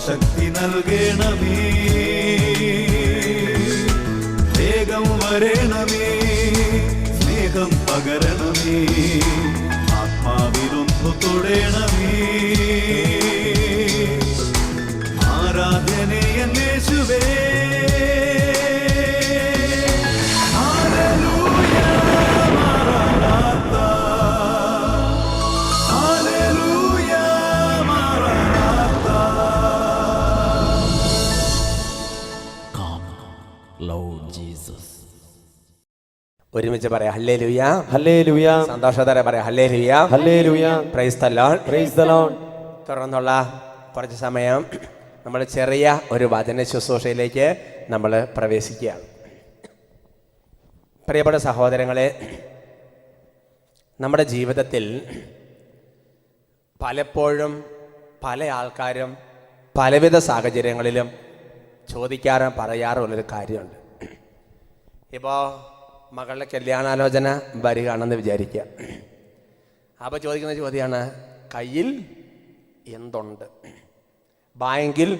ശക്തി നൽകണമേ, വേഗം വരണമേ, സ്നേഹം പകരണമേ, ആത്മാവിലൊന്നു തൊടണമേ. ആരാധനയെ യേശുവേ, ഒരുമിച്ച് പറയാം ഹല്ലേലൂയ, ഹല്ലേലൂയ. സന്തോഷത്തോടെ പറയാം hallelujah, hallelujah. Price the Lord, praise the Lord. തുടർന്നുള്ള കുറച്ച് സമയം നമ്മൾ ചെറിയ ഒരു വചന ശുശ്രൂഷയിലേക്ക് നമ്മൾ പ്രവേശിക്കുകയാണ്. പ്രിയപ്പെട്ട സഹോദരങ്ങളെ, നമ്മുടെ ജീവിതത്തിൽ പലപ്പോഴും പല ആൾക്കാരും പലവിധ സാഹചര്യങ്ങളിലും ചോദിക്കാറും പറയാറുള്ളൊരു കാര്യമുണ്ട്. ഇപ്പോൾ മകളുടെ കല്യാണാലോചന വരികയാണെന്ന് വിചാരിക്കുക. അപ്പോൾ ചോദിക്കുന്ന ചോദ്യമാണ്, കയ്യിൽ എന്തുണ്ട്, ബാങ്കിൽ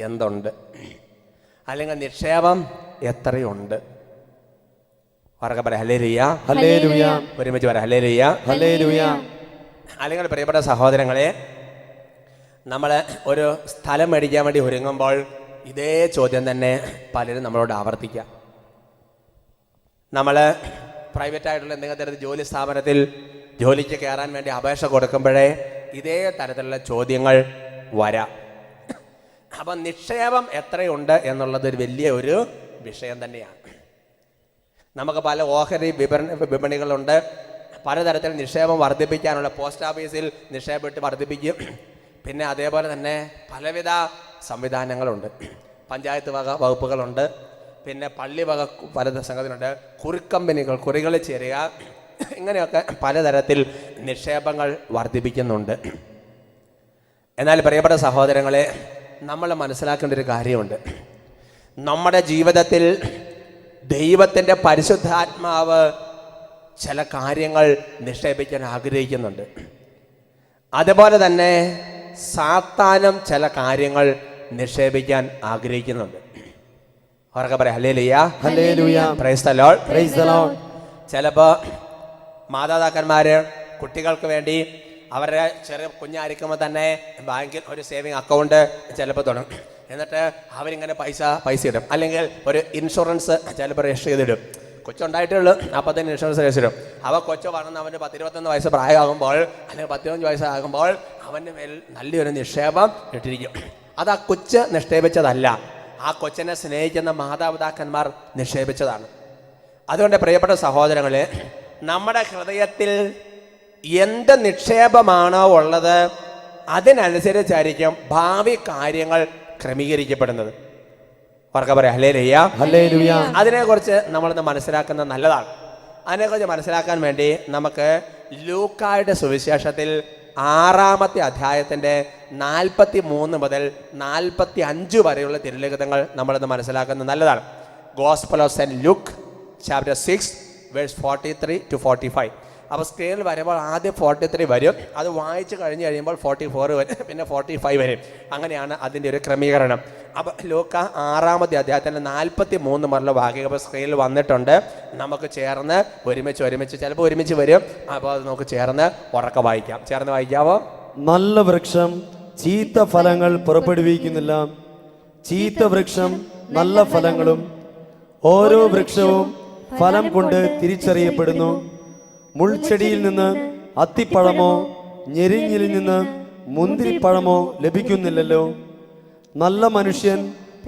എന്തുണ്ട്, അല്ലെങ്കിൽ നിക്ഷേപം എത്രയുണ്ട്? ഉറക്കെ പറയാം ഹല്ലേലൂയ, ഹല്ലേലൂയ. ഒരുമിച്ച് പറയാം ഹല്ലേലൂയ, ഹല്ലേലൂയ. അല്ലെങ്കിൽ പ്രിയപ്പെട്ട സഹോദരങ്ങളെ, നമ്മൾ ഒരു സ്ഥലം മേടിക്കാൻ വേണ്ടി ഒരുങ്ങുമ്പോൾ ഇതേ ചോദ്യം തന്നെ പലരും നമ്മളോട് ആവർത്തിക്കാം. നമ്മൾ പ്രൈവറ്റായിട്ടുള്ള എന്തെങ്കിലും തരത്തിൽ ജോലി സ്ഥാപനത്തിൽ ജോലിക്ക് കയറാൻ വേണ്ടി അപേക്ഷ കൊടുക്കുമ്പോഴേ ഇതേ തരത്തിലുള്ള ചോദ്യങ്ങൾ വരാം. അപ്പം നിക്ഷേപം എത്രയുണ്ട് എന്നുള്ളത് ഒരു വലിയ ഒരു വിഷയം തന്നെയാണ്. നമുക്ക് പല ഓഹരി വിപണികളുണ്ട്. പലതരത്തിൽ നിക്ഷേപം വർദ്ധിപ്പിക്കാനുള്ള പോസ്റ്റ് ഓഫീസിൽ നിക്ഷേപം വർദ്ധിപ്പിക്കും. പിന്നെ അതേപോലെ തന്നെ പലവിധ സംവിധാനങ്ങളുണ്ട്. പഞ്ചായത്ത് വക വകുപ്പുകളുണ്ട്, പിന്നെ പള്ളി വക പല സംഗതികളുണ്ട്, കുറിക്കമ്പനികൾ, കുറികളിൽ ചേരുക, ഇങ്ങനെയൊക്കെ പലതരത്തിൽ നിക്ഷേപങ്ങൾ വർദ്ധിപ്പിക്കുന്നുണ്ട്. എന്നാൽ പ്രിയപ്പെട്ട സഹോദരങ്ങളെ, നമ്മൾ മനസ്സിലാക്കേണ്ട ഒരു കാര്യമുണ്ട്. നമ്മുടെ ജീവിതത്തിൽ ദൈവത്തിൻ്റെ പരിശുദ്ധാത്മാവ് ചില കാര്യങ്ങൾ നിക്ഷേപിക്കാൻ ആഗ്രഹിക്കുന്നുണ്ട്. അതുപോലെ തന്നെ സാത്താനും ചില കാര്യങ്ങൾ നിക്ഷേപിക്കാൻ ആഗ്രഹിക്കുന്നുണ്ട്. അവർക്ക് പറയാം hallelujah, hallelujah. Price the Lord, praise the Lord. ചിലപ്പോൾ മാതാപിതാക്കന്മാർ കുട്ടികൾക്ക് വേണ്ടി അവരുടെ ചെറിയ കുഞ്ഞായിരിക്കുമ്പോൾ തന്നെ ബാങ്കിൽ ഒരു സേവിങ് അക്കൗണ്ട് ചിലപ്പോൾ തുടങ്ങും. എന്നിട്ട് അവരിങ്ങനെ പൈസ ഇടും, അല്ലെങ്കിൽ ഒരു ഇൻഷുറൻസ് ചിലപ്പോൾ രജിസ്റ്റർ ചെയ്തിടും. കൊച്ചുണ്ടായിട്ടുള്ളൂ, അപ്പോൾ തന്നെ ഇൻഷുറൻസ് രജിസ്റ്റർ ഇടും. അപ്പോൾ കൊച്ചു വളർന്ന് അവന് 10-21 വയസ്സ് പ്രായമാകുമ്പോൾ, അല്ലെങ്കിൽ 15 വയസ്സാകുമ്പോൾ അവൻ്റെ മേൽ നല്ലൊരു നിക്ഷേപം ഇട്ടിരിക്കും. അത് ആ കൊച്ച് നിക്ഷേപിച്ചതല്ല, ആ കൊച്ചിനെ സ്നേഹിക്കുന്ന മാതാപിതാക്കന്മാർ നിക്ഷേപിച്ചതാണ്. അതുകൊണ്ട് പ്രിയപ്പെട്ട സഹോദരങ്ങളെ, നമ്മുടെ ഹൃദയത്തിൽ എന്ത് നിക്ഷേപമാണോ ഉള്ളത് അതിനനുസരിച്ചായിരിക്കും ഭാവി കാര്യങ്ങൾ ക്രമീകരിക്കപ്പെടുന്നത്. അവർക്ക് പറയാം ഹല്ലേലൂയ, ഹല്ലേലൂയ. അതിനെക്കുറിച്ച് നമ്മളൊന്ന് മനസ്സിലാക്കുന്നത് നല്ലതാണ്. അതിനെക്കുറിച്ച് മനസ്സിലാക്കാൻ വേണ്ടി നമുക്ക് ലൂക്കായുടെ സുവിശേഷത്തിൽ 6-ാമത്തെ അധ്യായത്തിൻ്റെ 43 മുതൽ 45 വരെയുള്ള തിരുലിഖിതങ്ങൾ നമ്മളൊന്ന് മനസ്സിലാക്കുന്നത് നല്ലതാണ്. Gospel of saint Luke chapter 6 verse 43 to 45. അപ്പോൾ സ്ക്രീനിൽ വരുമ്പോൾ ആദ്യം 43 വരും, അത് വായിച്ച് കഴിഞ്ഞ് കഴിയുമ്പോൾ 44 വരും, പിന്നെ 45 വരും. അങ്ങനെയാണ് അതിൻ്റെ ഒരു ക്രമീകരണം. അപ്പോൾ ലൂക്ക 6-ാമത്തെ അധ്യായത്തിൻ്റെ 43 മുതലുള്ള വാക്യങ്ങൾ സ്ക്രീനിൽ വന്നിട്ടുണ്ട്. നമുക്ക് ചേർന്ന് ഒരുമിച്ച് ചിലപ്പോൾ ഒരുമിച്ച് വരും. അപ്പോൾ അത് നമുക്ക് ചേർന്ന് ഉറക്കെ വായിക്കാം. ചേർന്ന് വായിക്കാവോ? നല്ല വൃക്ഷം ചീത്ത ഫലങ്ങൾ പുറപ്പെടുവിക്കുന്നില്ല, ചീത്ത വൃക്ഷം നല്ല ഫലങ്ങളും ഓരോ വൃക്ഷവും ഫലം കൊണ്ട് തിരിച്ചറിയപ്പെടുന്നു. മുൾച്ചെടിയിൽ നിന്ന് അത്തിപ്പഴമോ ഞെരിഞ്ഞിൽ നിന്ന് മുന്തിരിപ്പഴമോ ലഭിക്കുന്നില്ലല്ലോ. നല്ല മനുഷ്യൻ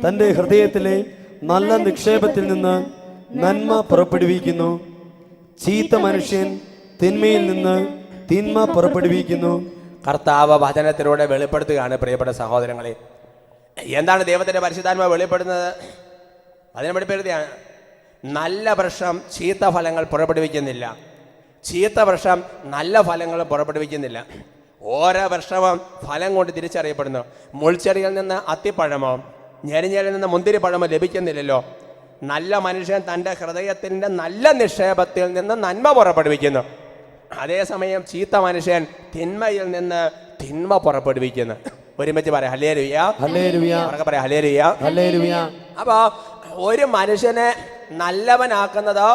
തൻ്റെ ഹൃദയത്തിലെ നല്ല നിക്ഷേപത്തിൽ നിന്ന് നന്മ പുറപ്പെടുവിക്കുന്നു, ചീത്ത മനുഷ്യൻ തിന്മയിൽ നിന്ന് തിന്മ പുറപ്പെടുവിക്കുന്നു. കർത്താവ് വചനത്തിലൂടെ വെളിപ്പെടുത്തുകയാണ്. പ്രിയപ്പെട്ട സഹോദരങ്ങളെ, എന്താണ് ദൈവത്തിൻ്റെ പരിശുദ്ധാത്മാവ് വെളിപ്പെടുന്നത്? അതിനെ വെളിപ്പെടുത്തിയാണ്. നല്ല വൃക്ഷം ചീത്ത ഫലങ്ങൾ പുറപ്പെടുവിക്കുന്നില്ല, ചീത്ത വൃക്ഷം നല്ല ഫലങ്ങൾ പുറപ്പെടുവിക്കുന്നില്ല. ഓരോ വൃക്ഷവും ഫലം കൊണ്ട് തിരിച്ചറിയപ്പെടുന്നു. മുൾച്ചെടിയിൽ നിന്ന് അത്തിപ്പഴമോ ഞെരിഞ്ഞലിൽ നിന്ന് മുന്തിരിപ്പഴമോ ലഭിക്കുന്നില്ലല്ലോ. നല്ല മനുഷ്യൻ തൻ്റെ ഹൃദയത്തിൻ്റെ നല്ല നിക്ഷേപത്തിൽ നിന്ന് നന്മ പുറപ്പെടുവിക്കുന്നു, അതേസമയം ചീത്ത മനുഷ്യൻ തിന്മയിൽ നിന്ന് തിന്മ പുറപ്പെടുവിക്കുന്നു. ഒരുമിച്ച് പറയാം ഹല്ലേലൂയ. ഹല്ലേലൂയ. ഉറക്കെ പറയാം ഹല്ലേലൂയ. ഹല്ലേലൂയ. അപ്പൊ ഒരു മനുഷ്യനെ നല്ലവനാക്കുന്നതോ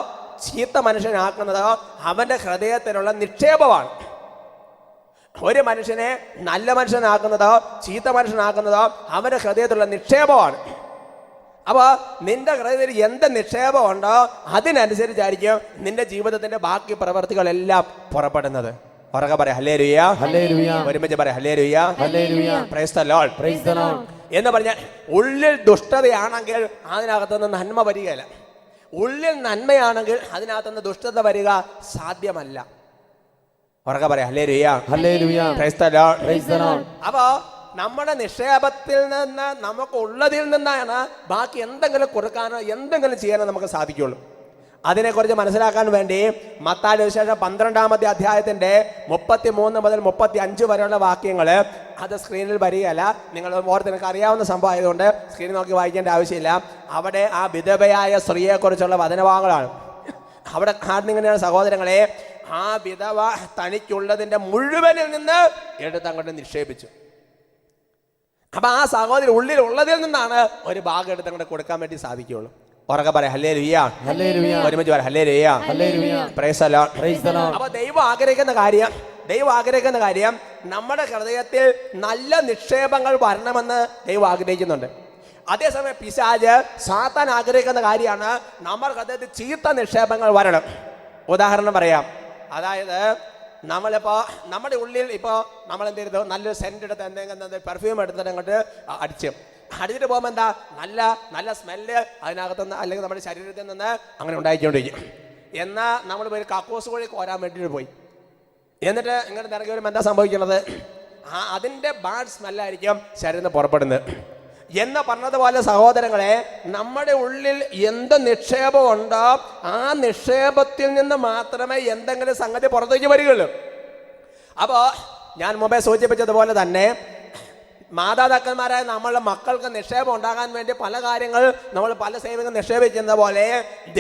ചീത്ത മനുഷ്യനാക്കുന്നതോ അവന്റെ ഹൃദയത്തിലുള്ള നിക്ഷേപമാണ്. ഒരു മനുഷ്യനെ നല്ല മനുഷ്യനാക്കുന്നതോ ചീത്ത മനുഷ്യനാക്കുന്നതോ അവന്റെ ഹൃദയത്തിലുള്ള നിക്ഷേപമാണ്. അപ്പോൾ നിന്റെ ഹൃദയത്തിൽ എന്ത് നിക്ഷേപമുണ്ടോ അതിനനുസരിച്ചായിരിക്കും നിന്റെ ജീവിതത്തിന്റെ ബാക്കി പ്രവർത്തികളെല്ലാം പുറപ്പെടുന്നത്. ഉറക്കെ പറയാം ഹല്ലേലൂയ. ഹല്ലേലൂയ. ഒരുമിച്ച് പറയാം hallelujah. Hallelujah. Praise the Lord. Praise the Lord. എന്ന് പറഞ്ഞാൽ ഉള്ളിൽ ദുഷ്ടതയാണെങ്കിൽ അതിനകത്തുനിന്ന് നന്മ വരികയില്ല. ഉള്ളിൽ നന്മയാണെങ്കിൽ അതിനകത്തുനിന്ന് ദുഷ്ടത വരിക സാധ്യമല്ല. ഉറക്കെ പറയാം hallelujah. Hallelujah. Praise the Lord. Praise the Lord. അപ്പോ നമ്മുടെ നിക്ഷേപത്തിൽ നിന്ന് നമുക്ക് ഉള്ളതിൽ നിന്നാണ് ബാക്കി എന്തെങ്കിലും കൊടുക്കാനോ എന്തെങ്കിലും ചെയ്യാനോ നമുക്ക് സാധിക്കുള്ളൂ. അതിനെക്കുറിച്ച് മനസ്സിലാക്കാൻ വേണ്ടി മത്തായിയുടെ സുവിശേഷം 12-ാമത്തെ അധ്യായത്തിന്റെ 33 മുതൽ 35 വരെയുള്ള വാക്യങ്ങൾ അത് സ്ക്രീനിൽ വരികയല്ല. നിങ്ങൾ ഓർത്ത് നിങ്ങൾക്ക് അറിയാവുന്ന സംഭവം ആയതുകൊണ്ട് സ്ക്രീനിൽ നോക്കി വായിക്കേണ്ട ആവശ്യമില്ല. അവിടെ ആ വിധവയായ സ്ത്രീയെക്കുറിച്ചുള്ള വചനഭാഗങ്ങളാണ്. അവിടെ കാണുന്നിങ്ങനെയാണ് സഹോദരങ്ങളെ, ആ വിധവ തനിക്കുള്ളതിന്റെ മുഴുവനിൽ നിന്ന് എടുത്ത് അങ്ങോട്ട് നിക്ഷേപിച്ചു. അപ്പൊ ആ സഹോദരി ഉള്ളിൽ ഉള്ളതിൽ നിന്നാണ് ഒരു ഭാഗം എടുത്ത് അങ്ങോട്ട് കൊടുക്കാൻ വേണ്ടി സാധിക്കുകയുള്ളൂ. ഉറക്കെ പറയാം ഹല്ലേലൂയ. ഹല്ലേലൂയ. ഒരുമിച്ച് പറയാം hallelujah. Hallelujah. Price the Lord. Praise the Lord. അപ്പൊ ദൈവം ആഗ്രഹിക്കുന്ന കാര്യം നമ്മുടെ ഹൃദയത്തിൽ നല്ല നിക്ഷേപങ്ങൾ വരണമെന്ന് ദൈവം ആഗ്രഹിക്കുന്നുണ്ട്. അതേസമയം പിശാച് സാത്താൻ ആഗ്രഹിക്കുന്ന കാര്യമാണ് നമ്മുടെ ഹൃദയത്തിൽ ചീത്ത നിക്ഷേപങ്ങൾ വരണം. ഉദാഹരണം പറയാം. അതായത് നമ്മളിപ്പോൾ നമ്മുടെ ഉള്ളിൽ ഇപ്പോൾ നമ്മൾ എന്ത് ചെയ്തു, നല്ലൊരു സെൻറ്റ് എടുത്ത് എന്തെങ്കിലും പെർഫ്യൂം എടുത്തിട്ട് അങ്ങോട്ട് അടിച്ചിട്ട് പോകുമ്പോൾ എന്താ നല്ല നല്ല സ്മെല്ല് അതിനകത്തുനിന്ന് അല്ലെങ്കിൽ നമ്മുടെ ശരീരത്തിൽ നിന്ന് അങ്ങനെ ഉണ്ടായിക്കൊണ്ടിരിക്കും. എന്നാൽ നമ്മൾ പോയി കക്കൂസ് കോഴി കോരാൻ വേണ്ടിയിട്ട് പോയി, എന്നിട്ട് ഇങ്ങനെ ഇറങ്ങി വരുമ്പോൾ എന്താ സംഭവിക്കുന്നത്? അതിൻ്റെ ബാഡ് സ്മെല്ലായിരിക്കും ശരീരത്തിൽ പുറപ്പെടുന്നത്. എന്ന് പറഞ്ഞതുപോലെ സഹോദരങ്ങളെ, നമ്മുടെ ഉള്ളിൽ എന്ത് നിക്ഷേപമുണ്ടോ ആ നിക്ഷേപത്തിൽ നിന്ന് മാത്രമേ എന്തെങ്കിലും സംഗതി പുറത്തേക്ക് വരികയുള്ളൂ. അപ്പോൾ ഞാൻ മുമ്പേ സൂചിപ്പിച്ചതുപോലെ തന്നെ മാതാപിതാക്കന്മാരായ നമ്മളുടെ മക്കൾക്ക് നിക്ഷേപം ഉണ്ടാകാൻ വേണ്ടി പല കാര്യങ്ങൾ നമ്മൾ പല സേവകൾ നിക്ഷേപിക്കുന്ന പോലെ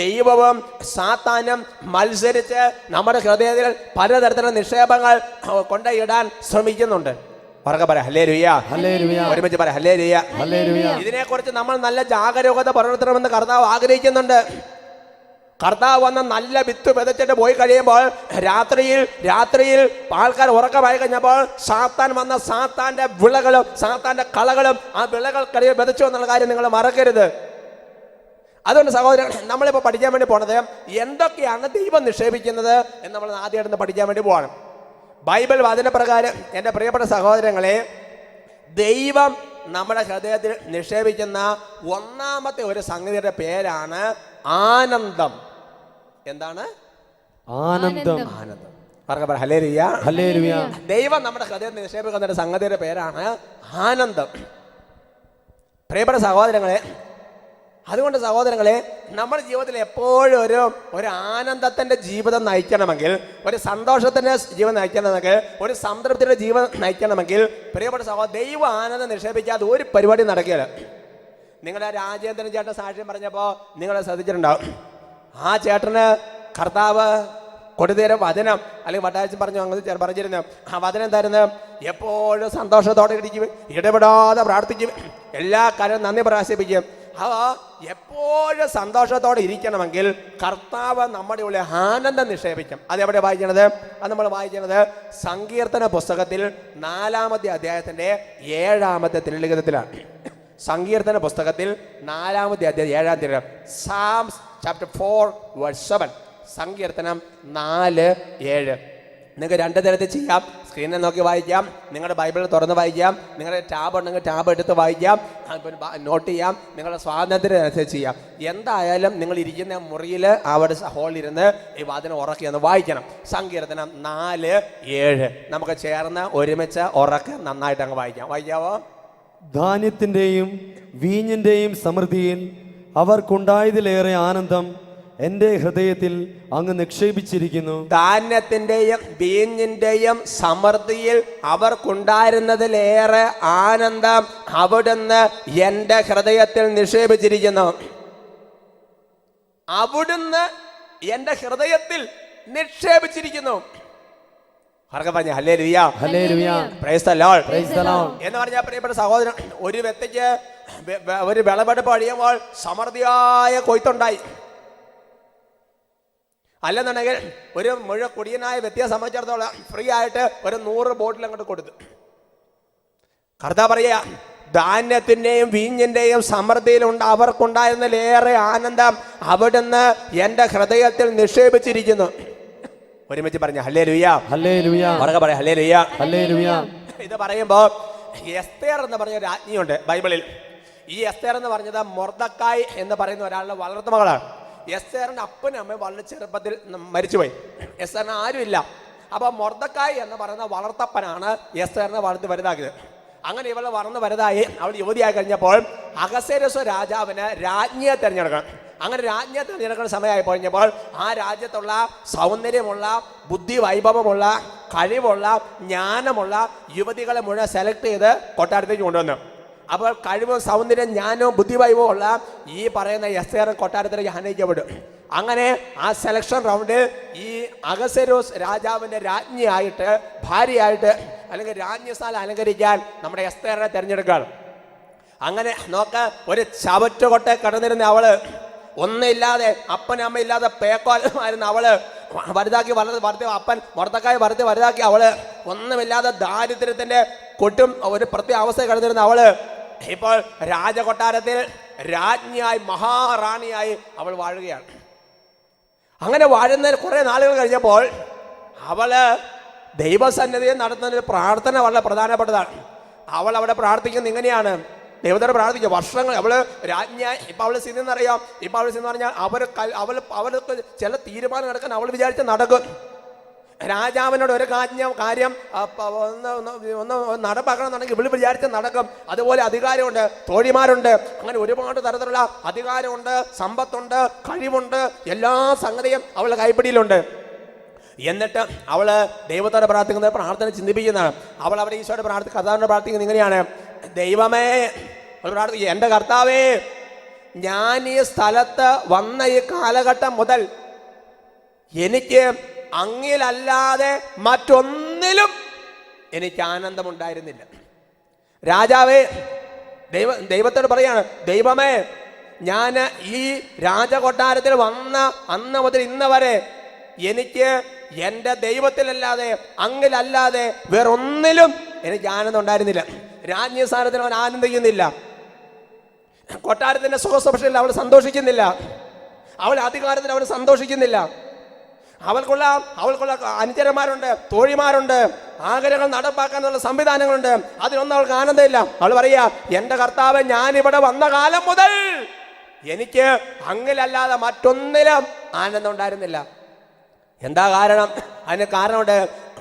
ദൈവവും സാത്താനും മത്സരിച്ച് നമ്മുടെ ഹൃദയത്തിൽ പലതരത്തിലുള്ള നിക്ഷേപങ്ങൾ കൊണ്ടുപോയിടാൻ ശ്രമിക്കുന്നുണ്ട്. ഉറക്കെ പറയാം ഹല്ലേലൂയ. ഹല്ലേലൂയ. ഒരുമിച്ച് പറയാം ഹല്ലേലൂയ. ഹല്ലേലൂയ. ഇതിനെക്കുറിച്ച് നമ്മൾ നല്ല ജാഗരൂകത പുലർത്തണമെന്ന് കർത്താവ് ആഗ്രഹിക്കുന്നുണ്ട്. കർത്താവ് വന്ന നല്ല വിത്ത് വിതച്ചിട്ട് പോയി കഴിയുമ്പോൾ രാത്രിയിൽ ആൾക്കാർ ഉറക്കമായി കഴിഞ്ഞപ്പോൾ സാത്താൻ വന്ന സാത്താന്റെ വിളകളും സാത്താന്റെ കളകളും ആ വിളകൾക്കടിയിൽ വിതച്ചു എന്നുള്ള കാര്യം നിങ്ങൾ മറക്കരുത്. അതുകൊണ്ട് സഹോദരൻ, നമ്മളിപ്പോൾ പഠിക്കാൻ വേണ്ടി പോണത് എന്തൊക്കെയാണ് ദൈവം നിക്ഷേപിക്കുന്നത് എന്ന് നമ്മൾ ആദ്യമായിട്ട് പഠിക്കാൻ വേണ്ടി പോവാണ്. ബൈബിൾ വചനപ്രകാരം എൻ്റെ പ്രിയപ്പെട്ട സഹോദരങ്ങളെ, ദൈവം നമ്മുടെ ഹൃദയത്തിൽ നിക്ഷേപിക്കുന്ന ഒന്നാമത്തെ ഒരു സംഗതിയുടെ പേരാണ് ആനന്ദം. എന്താണ്? ആനന്ദം. ആനന്ദം. ഹല്ലേലൂയ. ഹല്ലേലൂയ. ദൈവം നമ്മുടെ ഹൃദയത്തിൽ നിക്ഷേപിക്കുന്ന ഒരു സംഗതിയുടെ പേരാണ് ആനന്ദം. പ്രിയപ്പെട്ട സഹോദരങ്ങളെ, അതുകൊണ്ട് സഹോദരങ്ങളെ, നമ്മുടെ ജീവിതത്തിൽ എപ്പോഴും ഒരു ആനന്ദത്തിൻ്റെ ജീവിതം നയിക്കണമെങ്കിൽ, ഒരു സന്തോഷത്തിൻ്റെ ജീവിതം നയിക്കണമെങ്കിൽ, ഒരു സംതൃപ്തിയുടെ ജീവിതം നയിക്കണമെങ്കിൽ പ്രിയപ്പെട്ട സഹോദരൻ, ദൈവ ആനന്ദം നിക്ഷേപിക്കാതെ ഒരു പരിപാടി നടക്കില്ല. നിങ്ങളുടെ രാജേന്ദ്രൻ ചേട്ടൻ സാക്ഷ്യം പറഞ്ഞപ്പോൾ നിങ്ങൾ ശ്രദ്ധിച്ചിട്ടുണ്ടാവും. ആ ചേട്ടന് കർത്താവ് കൊടുതേരം വചനം അല്ലെങ്കിൽ വട്ടാഴ്ച പറഞ്ഞു അങ്ങനെ പറഞ്ഞിരുന്നു. ആ വചനം എന്തായിരുന്നു? എപ്പോഴും സന്തോഷത്തോടെ ഇരിക്കും, ഇടപെടാതെ പ്രാർത്ഥിക്കും, എല്ലാ കാര്യവും നന്ദി പ്രകാശിപ്പിക്കും. എപ്പോഴും സന്തോഷത്തോടെ ഇരിക്കണമെങ്കിൽ കർത്താവ് നമ്മുടെ ഉള്ളിൽ ആനന്ദം നിക്ഷേപിക്കും. അതെവിടെ വായിക്കണത്? അത് നമ്മൾ വായിക്കുന്നത് സങ്കീർത്തന പുസ്തകത്തിൽ 4-ാമത്തെ അധ്യായത്തിന്റെ 7-ാമത്തെ തിരുലിഖിതത്തിലാണ്. സങ്കീർത്തന പുസ്തകത്തിൽ 4-ാമത്തെ അധ്യായം 7-ാം തിരുലിഖിതം, Psalms chapter 4:7. സങ്കീർത്തനം 4:7. നിങ്ങൾക്ക് 2 തരത്തിൽ ചെയ്യാം. സ്ക്രീനിൽ നോക്കി വായിക്കാം, നിങ്ങളുടെ ബൈബിൾ തുറന്ന് വായിക്കാം, നിങ്ങളുടെ ടാബ് ഉണ്ടെങ്കിൽ ടാബ് എടുത്ത് വായിക്കാം, നോട്ട് ചെയ്യാം, നിങ്ങളുടെ സ്വാതന്ത്ര്യത്തിനനുസരിച്ച് ചെയ്യാം. എന്തായാലും നിങ്ങൾ ഇരിക്കുന്ന മുറിയിൽ അവിടെ ഹോളിരുന്ന് ഈ വചനം ഉറക്കിയെന്ന് വായിക്കണം. സങ്കീർത്തനം 4:7 നമുക്ക് ചേർന്ന് ഒരുമിച്ച് ഉറക്കെ നന്നായിട്ട് അങ്ങ് വായിക്കാവോ? ധാന്യത്തിൻ്റെയും വീഞ്ഞിൻ്റെയും സമൃദ്ധിയിൽ അവർക്കുണ്ടായതിലേറെ ആനന്ദം എൻ്റെ ഹൃദയത്തിൽ അങ്ങ് നിക്ഷേപിച്ചിരിക്കുന്നു. ധാന്യത്തിൻ്റെയും വീഞ്ഞിൻ്റെയും സമൃദ്ധിയിൽ അവർക്കുണ്ടായിരുന്നതിലേറെ ആനന്ദം അവിടുന്ന് എൻ്റെ ഹൃദയത്തിൽ നിക്ഷേപിച്ചിരിക്കുന്നു. അവിടുന്ന് എൻ്റെ ഹൃദയത്തിൽ നിക്ഷേപിച്ചിരിക്കുന്നു. ആർക്കെ പറഞ്ഞ hallelujah, hallelujah, praise the Lord. Praise the Lord. എന്ന് പറഞ്ഞാൽ പ്രിയപ്പെട്ട സഹോദരൻ, ഒരു വ്യക്തിക്ക് ഒരു വിളവെടുപ്പ് കഴിയുമ്പോൾ സമൃദ്ധിയായ കൊയ്ത്തുണ്ടായി. അല്ലെന്നുണ്ടെങ്കിൽ ഒരു മുഴുവൻ കുടിയനായ വ്യക്തിയെ സംബന്ധിച്ചിടത്തോളം ഫ്രീ ആയിട്ട് ഒരു 100 ബോട്ടിൽ അങ്ങോട്ട് കൊടുത്തു. കർത്താവ് പറയുക, ധാന്യത്തിൻ്റെയും വീഞ്ഞിൻ്റെയും സമൃദ്ധിയിലുണ്ട് അവർക്കുണ്ടായിരുന്നതിലേറെ ആനന്ദം അവിടുന്ന് എൻ്റെ ഹൃദയത്തിൽ നിക്ഷേപിച്ചിരിക്കുന്നു. ഒരുമിച്ച് പറഞ്ഞ ഹല്ലേലൂയ, ഹല്ലേലൂയ, ഉറക്കെ പറയാം ഹല്ലേലൂയ, ഹല്ലേലൂയ. ഇത് പറയുമ്പോൾ എസ്തേർ എന്ന് പറഞ്ഞ ഒരു രാജ്ഞിയുണ്ട് ബൈബിളിൽ. ഈ എസ്തേർ എന്ന് പറഞ്ഞത് മൊർദെഖായി എന്ന് പറയുന്ന ഒരാളുടെ വളർത്തു മകളാണ്. എസ്തേറിന്റെ അപ്പനും അമ്മയും വളരെ ചെറുപ്പത്തിൽ മരിച്ചുപോയി. എസ്തേറിന് ആരുമില്ല. അപ്പൊ മൊർദെഖായി എന്ന് പറയുന്ന വളർത്തപ്പനാണ് എസ്തേറിനെ വളർത്തി വലുതാക്കിയത്. അങ്ങനെ ഇവളെ വളർന്ന് വലുതായി അവൾ യുവതിയായി കഴിഞ്ഞപ്പോൾ അഹസ്വേരോസ് രാജാവിന് രാജ്ഞിയെ തിരഞ്ഞെടുക്കണം. അങ്ങനെ രാജ്ഞിയെ തിരഞ്ഞെടുക്കുന്ന സമയമായി കഴിഞ്ഞപ്പോൾ ആ രാജ്യത്തുള്ള സൗന്ദര്യമുള്ള, ബുദ്ധി വൈഭവമുള്ള, കഴിവുള്ള, ജ്ഞാനമുള്ള യുവതികളെ മുഴുവൻ സെലക്ട് ചെയ്ത് കൊട്ടാരത്തേക്ക് കൊണ്ടുവന്നു. അപ്പോൾ കഴിവും സൗന്ദര്യം ജ്ഞാനവും ബുദ്ധിവൈഭവവും ഉള്ള ഈ പറയുന്ന എസ്തേർ കൊട്ടാരത്തിലേക്ക് ആനയിക്കപ്പെടും. അങ്ങനെ ആ സെലക്ഷൻ റൗണ്ടിൽ ഈ അഹസ്വേരോസ് രാജാവിൻ്റെ രാജ്ഞിയായിട്ട്, ഭാര്യയായിട്ട് അല്ലെങ്കിൽ രാജ്ഞിസ്ഥാനം അലങ്കരിക്കാൻ നമ്മുടെ എസ്തേറിനെ തിരഞ്ഞെടുക്കുകയാണ്. അങ്ങനെ നോക്ക, ഒരു ചവറ്റുകൊട്ട കിടന്നിരുന്ന അവള്, ഒന്നില്ലാതെ അപ്പനമ്മ ഇല്ലാതെ പേക്കോലമായിരുന്ന അവള് വലുതാക്കി വളർത്തി അപ്പൻ മൊർദെഖായി വലുതാക്കി അവള്, ഒന്നുമില്ലാതെ ദാരിദ്ര്യത്തിന്റെ കൊട്ടും ഒരു പ്രത്യേക അവസ്ഥ കിടന്നിരുന്ന അവള് ഇപ്പോൾ രാജകൊട്ടാരത്തിൽ രാജ്ഞിയായി, മഹാറാണിയായി അവൾ വാഴുകയാണ്. അങ്ങനെ വാഴുന്ന കുറെ നാളുകൾ കഴിഞ്ഞപ്പോൾ അവള് ദൈവസന്നിധിയിൽ നടത്തുന്ന ഒരു പ്രാർത്ഥന വളരെ പ്രധാനപ്പെട്ടതാണ്. അവൾ അവിടെ പ്രാർത്ഥിക്കുന്നത് ഇങ്ങനെയാണ്, ദൈവത്തോട് പ്രാർത്ഥിക്കുക വർഷങ്ങൾ. അവള് രാജ്ഞിയായി, ഇപ്പൊ അവള് സ്ഥിതി എന്നറിയാം. ഇപ്പൊ അവള് സ്ഥിതി എന്ന് പറഞ്ഞാൽ അവൾക്ക് ചില തീരുമാനം എടുക്കാൻ അവൾ വിചാരിച്ച നടക്കും. രാജാവിനോട് ഒരു കാര്യം ഒന്ന് നടപ്പാക്കണമെന്നുണ്ടെങ്കിൽ ഇവള് വിചാരിച്ച നടക്കും. അതുപോലെ അധികാരമുണ്ട്, തോഴിമാരുണ്ട്, അങ്ങനെ ഒരുപാട് തരത്തിലുള്ള അധികാരമുണ്ട്, സമ്പത്തുണ്ട്, കഴിവുണ്ട്, എല്ലാ സംഗതിയും അവളുടെ കൈപ്പിടിയിലുണ്ട്. എന്നിട്ട് അവള് ദൈവത്തോടെ പ്രാർത്ഥിക്കുന്നത്, പ്രാർത്ഥന ചിന്തിപ്പിക്കുന്നതാണ്. അവൾ അവിടെ ഈശോയുടെ കർത്താവിനോട് പ്രാർത്ഥിക്കുന്നത് ഇങ്ങനെയാണ്, ദൈവമേ, എൻ്റെ കർത്താവേ, ഞാൻ ഈ സ്ഥലത്ത് വന്ന ഈ കാലഘട്ടം മുതൽ എനിക്ക് അങ്ങിലല്ലാതെ മറ്റൊന്നിലും എനിക്ക് ആനന്ദമുണ്ടായിരുന്നില്ല. രാജാവേ, ദൈവത്തോട് പറയാണ്, ദൈവമേ, ഞാൻ ഈ രാജകൊട്ടാരത്തിൽ വന്ന അന്ന് മുതൽ ഇന്ന് വരെ എനിക്ക് എൻ്റെ ദൈവത്തിലല്ലാതെ അങ്ങിലല്ലാതെ വേറൊന്നിലും എനിക്ക് ആനന്ദം ഉണ്ടായിരുന്നില്ല. രാജ്ഞി സ്ഥാനത്തിൽ അവൻ ആനന്ദിക്കുന്നില്ല, കൊട്ടാരത്തിന്റെ സുഖസുഭയിൽ അവൾ സന്തോഷിക്കുന്നില്ല, അവൾ അധികാരത്തിൽ അവൾ സന്തോഷിക്കുന്നില്ല. അവൾക്കുള്ള അനുചരന്മാരുണ്ട്, തോഴിമാരുണ്ട്, ആഗ്രഹങ്ങൾ നടപ്പാക്കാനുള്ള സംവിധാനങ്ങളുണ്ട്, അതിനൊന്നും അവൾക്ക് ആനന്ദമില്ല. അവൾ പറയാ, എൻ്റെ കർത്താവ്, ഞാൻ ഇവിടെ വന്ന കാലം മുതൽ എനിക്ക് അങ്ങിലല്ലാതെ മറ്റൊന്നിലും ആനന്ദം ഉണ്ടായിരുന്നില്ല. എന്താ കാരണം? അതിന് കാരണമുണ്ട്.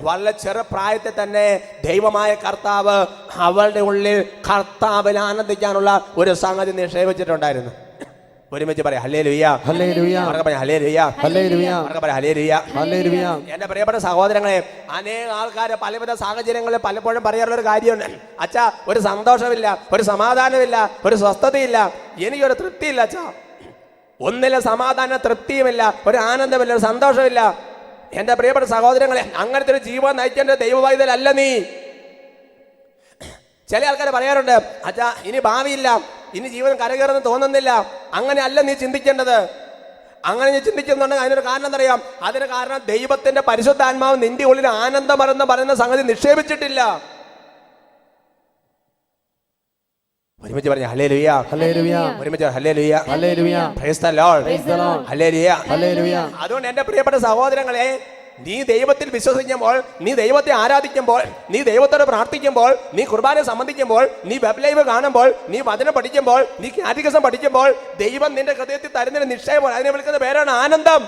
വളരെ ചെറുപ്രായത്തിൽ തന്നെ ദൈവമായ കർത്താവ് അവളുടെ ഉള്ളിൽ കർത്താവിൽ ആനന്ദിക്കാനുള്ള ഒരു സംഗതി നിക്ഷേപിച്ചിട്ടുണ്ടായിരുന്നു. ഒരുമിച്ച് പറയാം ഹല്ലേലൂയ, ഹല്ലേലൂയ, ഹല്ലേലൂയ, ഹല്ലേലൂയ, ഹല്ലേലൂയ, ഹല്ലേലൂയ. എന്റെ പ്രിയപ്പെട്ട സഹോദരങ്ങളെ, അനേക ആൾക്കാർ പലവിധ സാഹചര്യങ്ങളിൽ പലപ്പോഴും പറയാനുള്ള ഒരു കാര്യമുണ്ട്, അച്ഛാ ഒരു സന്തോഷമില്ല, ഒരു സമാധാനമില്ല, ഒരു സ്വസ്ഥതയില്ല, എനിക്കൊരു തൃപ്തിയില്ല അച്ഛാ. ഒന്നിലും സമാധാനം, തൃപ്തിയുമില്ല, ഒരു ആനന്ദമില്ല, ഒരു സന്തോഷമില്ല. എന്റെ പ്രിയപ്പെട്ട സഹോദരങ്ങളെ, അങ്ങനത്തെ ഒരു ജീവൻ നയിക്കേണ്ട ദൈവവൈതലല്ല നീ. ചില ആൾക്കാർ പറയാറുണ്ട്, അച്ഛാ ഇനി ഭാവിയില്ല, ഇനി ജീവിതം കരകയറുന്നു തോന്നുന്നില്ല. അങ്ങനെ അല്ല നീ ചിന്തിക്കേണ്ടത്. അങ്ങനെ നീ ചിന്തിക്കുന്നുണ്ടെങ്കിൽ അതിനൊരു കാരണം എന്നറിയാം. അതിന് കാരണം ദൈവത്തിന്റെ പരിശുദ്ധാത്മാവ് നിന്റെ ഉള്ളിൽ ആനന്ദം പറയുന്ന സംഗതി നിക്ഷേപിച്ചിട്ടില്ല. ഒരുമിച്ച് പറഞ്ഞ ഹല്ലേലൂയ, ഹല്ലേലൂയ, ഒരുമിച്ച് hallelujah, hallelujah, price the Lord, praise the Lord, ഹല്ലേലൂയ, ഹല്ലേലൂയ. അതുകൊണ്ട് എന്റെ പ്രിയപ്പെട്ട സഹോദരങ്ങളെ, നീ ദൈവത്തിൽ വിശ്വസിക്കുമ്പോൾ, നീ ദൈവത്തെ ആരാധിക്കുമ്പോൾ, നീ ദൈവത്തോട് പ്രാർത്ഥിക്കുമ്പോൾ, നീ കുർബാന സംബന്ധിക്കുമ്പോൾ, നീ വെബ് ലൈവ് കാണുമ്പോൾ, നീ വചനം പഠിക്കുമ്പോൾ, നീ കാറ്റഗിസം പഠിക്കുമ്പോൾ, ദൈവം നിന്റെ ഹൃദയത്തിൽ തരുന്നൊരു നിശ്ചയം, അതിനെ വിളിക്കുന്ന പേരാണ് ആനന്ദം.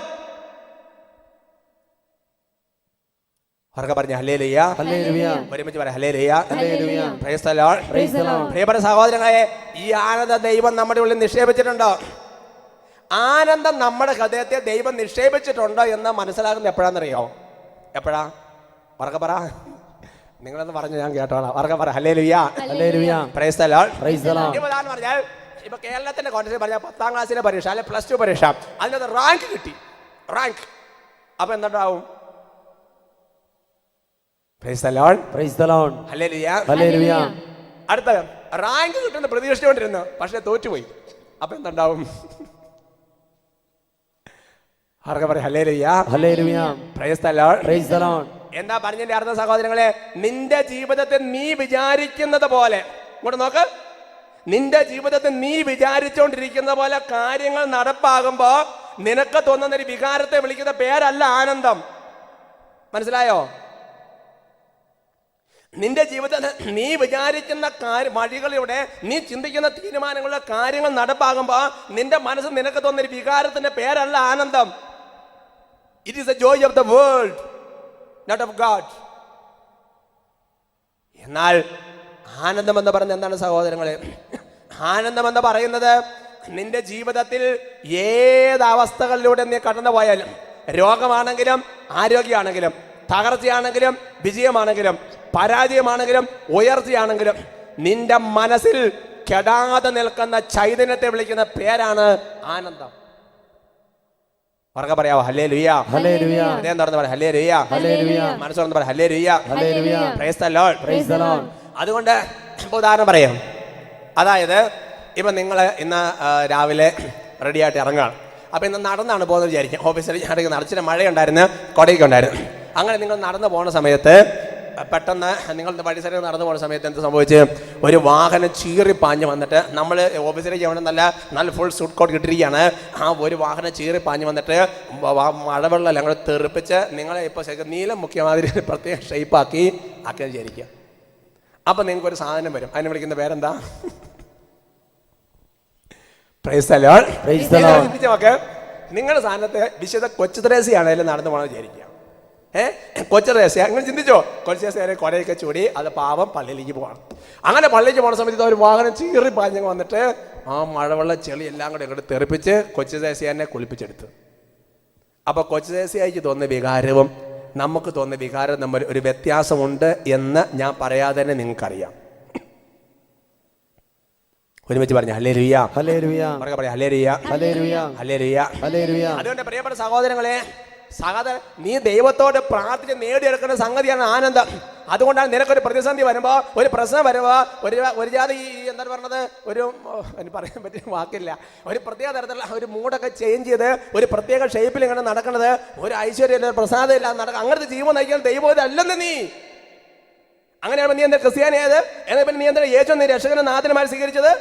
പറഞ്ഞ ഹല്ലേലൂയ, ഹല്ലേലൂയ, ഒരുമിച്ച് പറയാം hallelujah, hallelujah, price the Lord, praise the Lord. പ്രിയപ്പെട്ട സഹോദരങ്ങളെ, ഈ ആനന്ദ ദൈവം നമ്മുടെ ഉള്ളിൽ നിക്ഷേപിച്ചിട്ടുണ്ടോ? ആനന്ദം നമ്മുടെ ഹൃദയത്തെ ദൈവം നിക്ഷേപിച്ചിട്ടുണ്ടോ എന്ന് മനസ്സിലാക്കുന്നത് എപ്പോഴാണെന്നറിയോ? എപ്പോഴാ? ഉറക്കെ പറ, നിങ്ങളൊന്ന് പറഞ്ഞു ഞാൻ കേട്ടോളാം. ഉറക്കെ പറ hallelujah, hallelujah, price the Lord, praise the Lord. ഇപ്പോൾ എന്ന് പറഞ്ഞാൽ, ഇപ്പൊ കേരളത്തിന്റെ കോൺടെക്സ്റ്റ് പറഞ്ഞാൽ 10ാം ക്ലാസ്സിലെ പരീക്ഷ അല്ലെ +2 പരീക്ഷ, അതിനകത്ത് റാങ്ക് കിട്ടി, റാങ്ക്. അപ്പൊ എന്തുണ്ടാവും? Praise the Lord. Praise the Lord. Hallelujah. Hallelujah. അടുത്ത റാങ്ക് കിട്ടുന്ന പ്രതീക്ഷിച്ചുകൊണ്ടിരുന്നു, പക്ഷെ തോറ്റുപോയി. അപ്പൊ എന്തുണ്ടാവും? ആർക്കെ പറയാം hallelujah. Hallelujah. Praise the Lord. Praise the Lord. എന്താ പറഞ്ഞതിന്റെ അർത്ഥം സഹോദരങ്ങളെ? നിന്റെ ജീവിതത്തിൽ നീ വിചാരിക്കുന്നത് പോലെ, ഇങ്ങോട്ട് നോക്ക്, നിന്റെ ജീവിതത്തിൽ നീ വിചാരിച്ചുകൊണ്ടിരിക്കുന്ന പോലെ കാര്യങ്ങൾ നടപ്പാകുമ്പോ നിനക്ക് തോന്നുന്ന ഒരു വികാരത്തെ വിളിക്കുന്ന പേരല്ല ആനന്ദം. മനസ്സിലായോ? നിന്റെ ജീവിതത്തിൽ നീ വിചാരിക്കുന്ന വഴികളിലൂടെ നീ ചിന്തിക്കുന്ന തീരുമാനങ്ങളുടെ കാര്യങ്ങൾ നടപ്പാകുമ്പോ നിന്റെ മനസ്സിൽ നിനക്ക് തോന്നുന്ന ഒരു വികാരത്തിന്റെ പേരല്ല ആനന്ദം. It is a joy of the world, not of God. എന്നാൽ ആനന്ദം എന്ന് പറയുന്നത് എന്താണ് സഹോദരങ്ങളെ? ആനന്ദം എന്ന് പറയുന്നത് നിന്റെ ജീവിതത്തിൽ ഏത് അവസ്ഥകളിലൂടെ നീ കടന്നു പോയാലും, രോഗമാണെങ്കിലും ആരോഗ്യമാണെങ്കിലും, തകർച്ചയാണെങ്കിലും വിജയമാണെങ്കിലും, പരാജയമാണെങ്കിലും ഉയർച്ചയാണെങ്കിലും, നിന്റെ മനസ്സിൽ കെടാതെ നിൽക്കുന്ന ചൈതന്യത്തെ വിളിക്കുന്ന പേരാണ് ആനന്ദം. ഉറക്കെ പറയാവോ? ഹല്ലേലൂയ. Hallelujah. ഹൃദയം തുറന്ന് പറയാം ഹല്ലേലൂയ. Hallelujah. മനസ്സ് തുറന്ന് പറയാം hallelujah. Hallelujah. Price the Lord. Praise the Lord. അതുകൊണ്ട് ഉദാഹരണം പറയാം. അതായത് ഇപ്പം നിങ്ങൾ ഇന്ന് രാവിലെ റെഡിയായിട്ട് ഇറങ്ങുകയാണ്. അപ്പം ഇന്ന് നടന്നാണ് പോകുന്നത് വിചാരിക്കും. ഓഫീസിൽ നടച്ചിട്ട് മഴയുണ്ടായിരുന്നു, കൊടയൊക്കെ ഉണ്ടായിരുന്നു. അങ്ങനെ നിങ്ങൾ നടന്നു പോകുന്ന സമയത്ത് പെട്ടെന്ന് നിങ്ങൾ വഴി സൈഡിൽ നടന്നു പോകുന്ന സമയത്ത് എന്ത് സംഭവിച്ച്, ഒരു വാഹനം ചീറി പാഞ്ഞ് വന്നിട്ട്, നമ്മൾ ഓഫീസിലേക്ക് അവിടെ നല്ല ഫുൾ സൂട്ട് കോട്ട് കിട്ടിയിരിക്കുകയാണ്. ആ ഒരു വാഹനം ചീറി പാഞ്ഞ് വന്നിട്ട് മഴവെള്ളം ഞങ്ങൾ തെറിപ്പിച്ച് നിങ്ങളെ ഇപ്പോൾ ശരിക്കും നീലം മുഖ്യമാതിരി പ്രത്യേക ഷേപ്പാക്കി ആക്കിയെന്ന് വിചാരിക്കുക. അപ്പം നിങ്ങൾക്കൊരു സാധനം വരും, അതിനെ വിളിക്കുന്ന പേരെന്താ? Price the Lord. Praise the Lord. ചിന്തിച്ച് നിങ്ങളുടെ സാധനത്തെ വിശുദ്ധ കൊച്ചു ത്രേസ്യയാണ് അതിൽ നടന്നു പോകണമെന്ന് വിചാരിക്കുക. കൊച്ചു ത്രേസ്യ അങ്ങനെ ചിന്തിച്ചോ? കൊച്ചു ത്രേസ്യ കൊടയൊക്കെ ചൂടി അത് പാവം പള്ളിയിലേക്ക് പോകണം. അങ്ങനെ പള്ളിയിലേക്ക് പോകുന്ന സമയത്ത് ഒരു വാഹനം ചീറി പാഞ്ഞ് വന്നിട്ട് ആ മഴവെള്ള ചെളി എല്ലാം കൂടെ ഇങ്ങോട്ട് തെറിപ്പിച്ച് കൊച്ചു ത്രേസ്യനെ കുളിപ്പിച്ചെടുത്തു. അപ്പോൾ കൊച്ചു ത്രേസ്യയ്ക്ക് തോന്നുന്ന വികാരവും നമുക്ക് തോന്നുന്ന വികാരം തമ്മിൽ ഒരു വ്യത്യാസമുണ്ട് എന്ന് ഞാൻ പറയാതെ തന്നെ നിങ്ങൾക്കറിയാം. ഒരുമിച്ച് പറഞ്ഞു ഹല്ലേലൂയ. Hallelujah. പറയാം ഹല്ലേലൂയ. Hallelujah. ഹല്ലേലൂയ. Hallelujah. അതുകൊണ്ട് പ്രിയപ്പെട്ട സഹോദരങ്ങളെ, നീ ദൈവത്തോട് പ്രാർത്ഥന നേടിയെടുക്കുന്ന സംഗതിയാണ് ആനന്ദം. അതുകൊണ്ടാണ് നിനക്കൊരു പ്രതിസന്ധി വരുമ്പോ, ഒരു പ്രശ്നം വരുമ്പോ, ഒരു ജാതി എന്താ പറഞ്ഞത്, എനിക്ക് പറയാൻ പറ്റിയ വാക്കില്ല, ഒരു പ്രത്യേക തരത്തിലുള്ള ഒരു മൂഡൊക്കെ ചേഞ്ച് ചെയ്ത് ഒരു പ്രത്യേക ഷേപ്പിൽ ഇങ്ങനെ നടക്കുന്നത്, ഒരു ഐശ്വര്യം പ്രസാദം ഇല്ലാതെ നടക്കുക, അങ്ങനത്തെ ജീവൻ നയിക്കാൻ ദൈവം അല്ലെന്ന് നീ. അങ്ങനെയാണ് നീ എന്താ ക്രിസ്ത്യാനിയായത്? എന്നാൽ പിന്നെ നീ എന്താ യേശു നീ രക്ഷകനും നാഥനുമായി സ്വീകരിച്ചത്?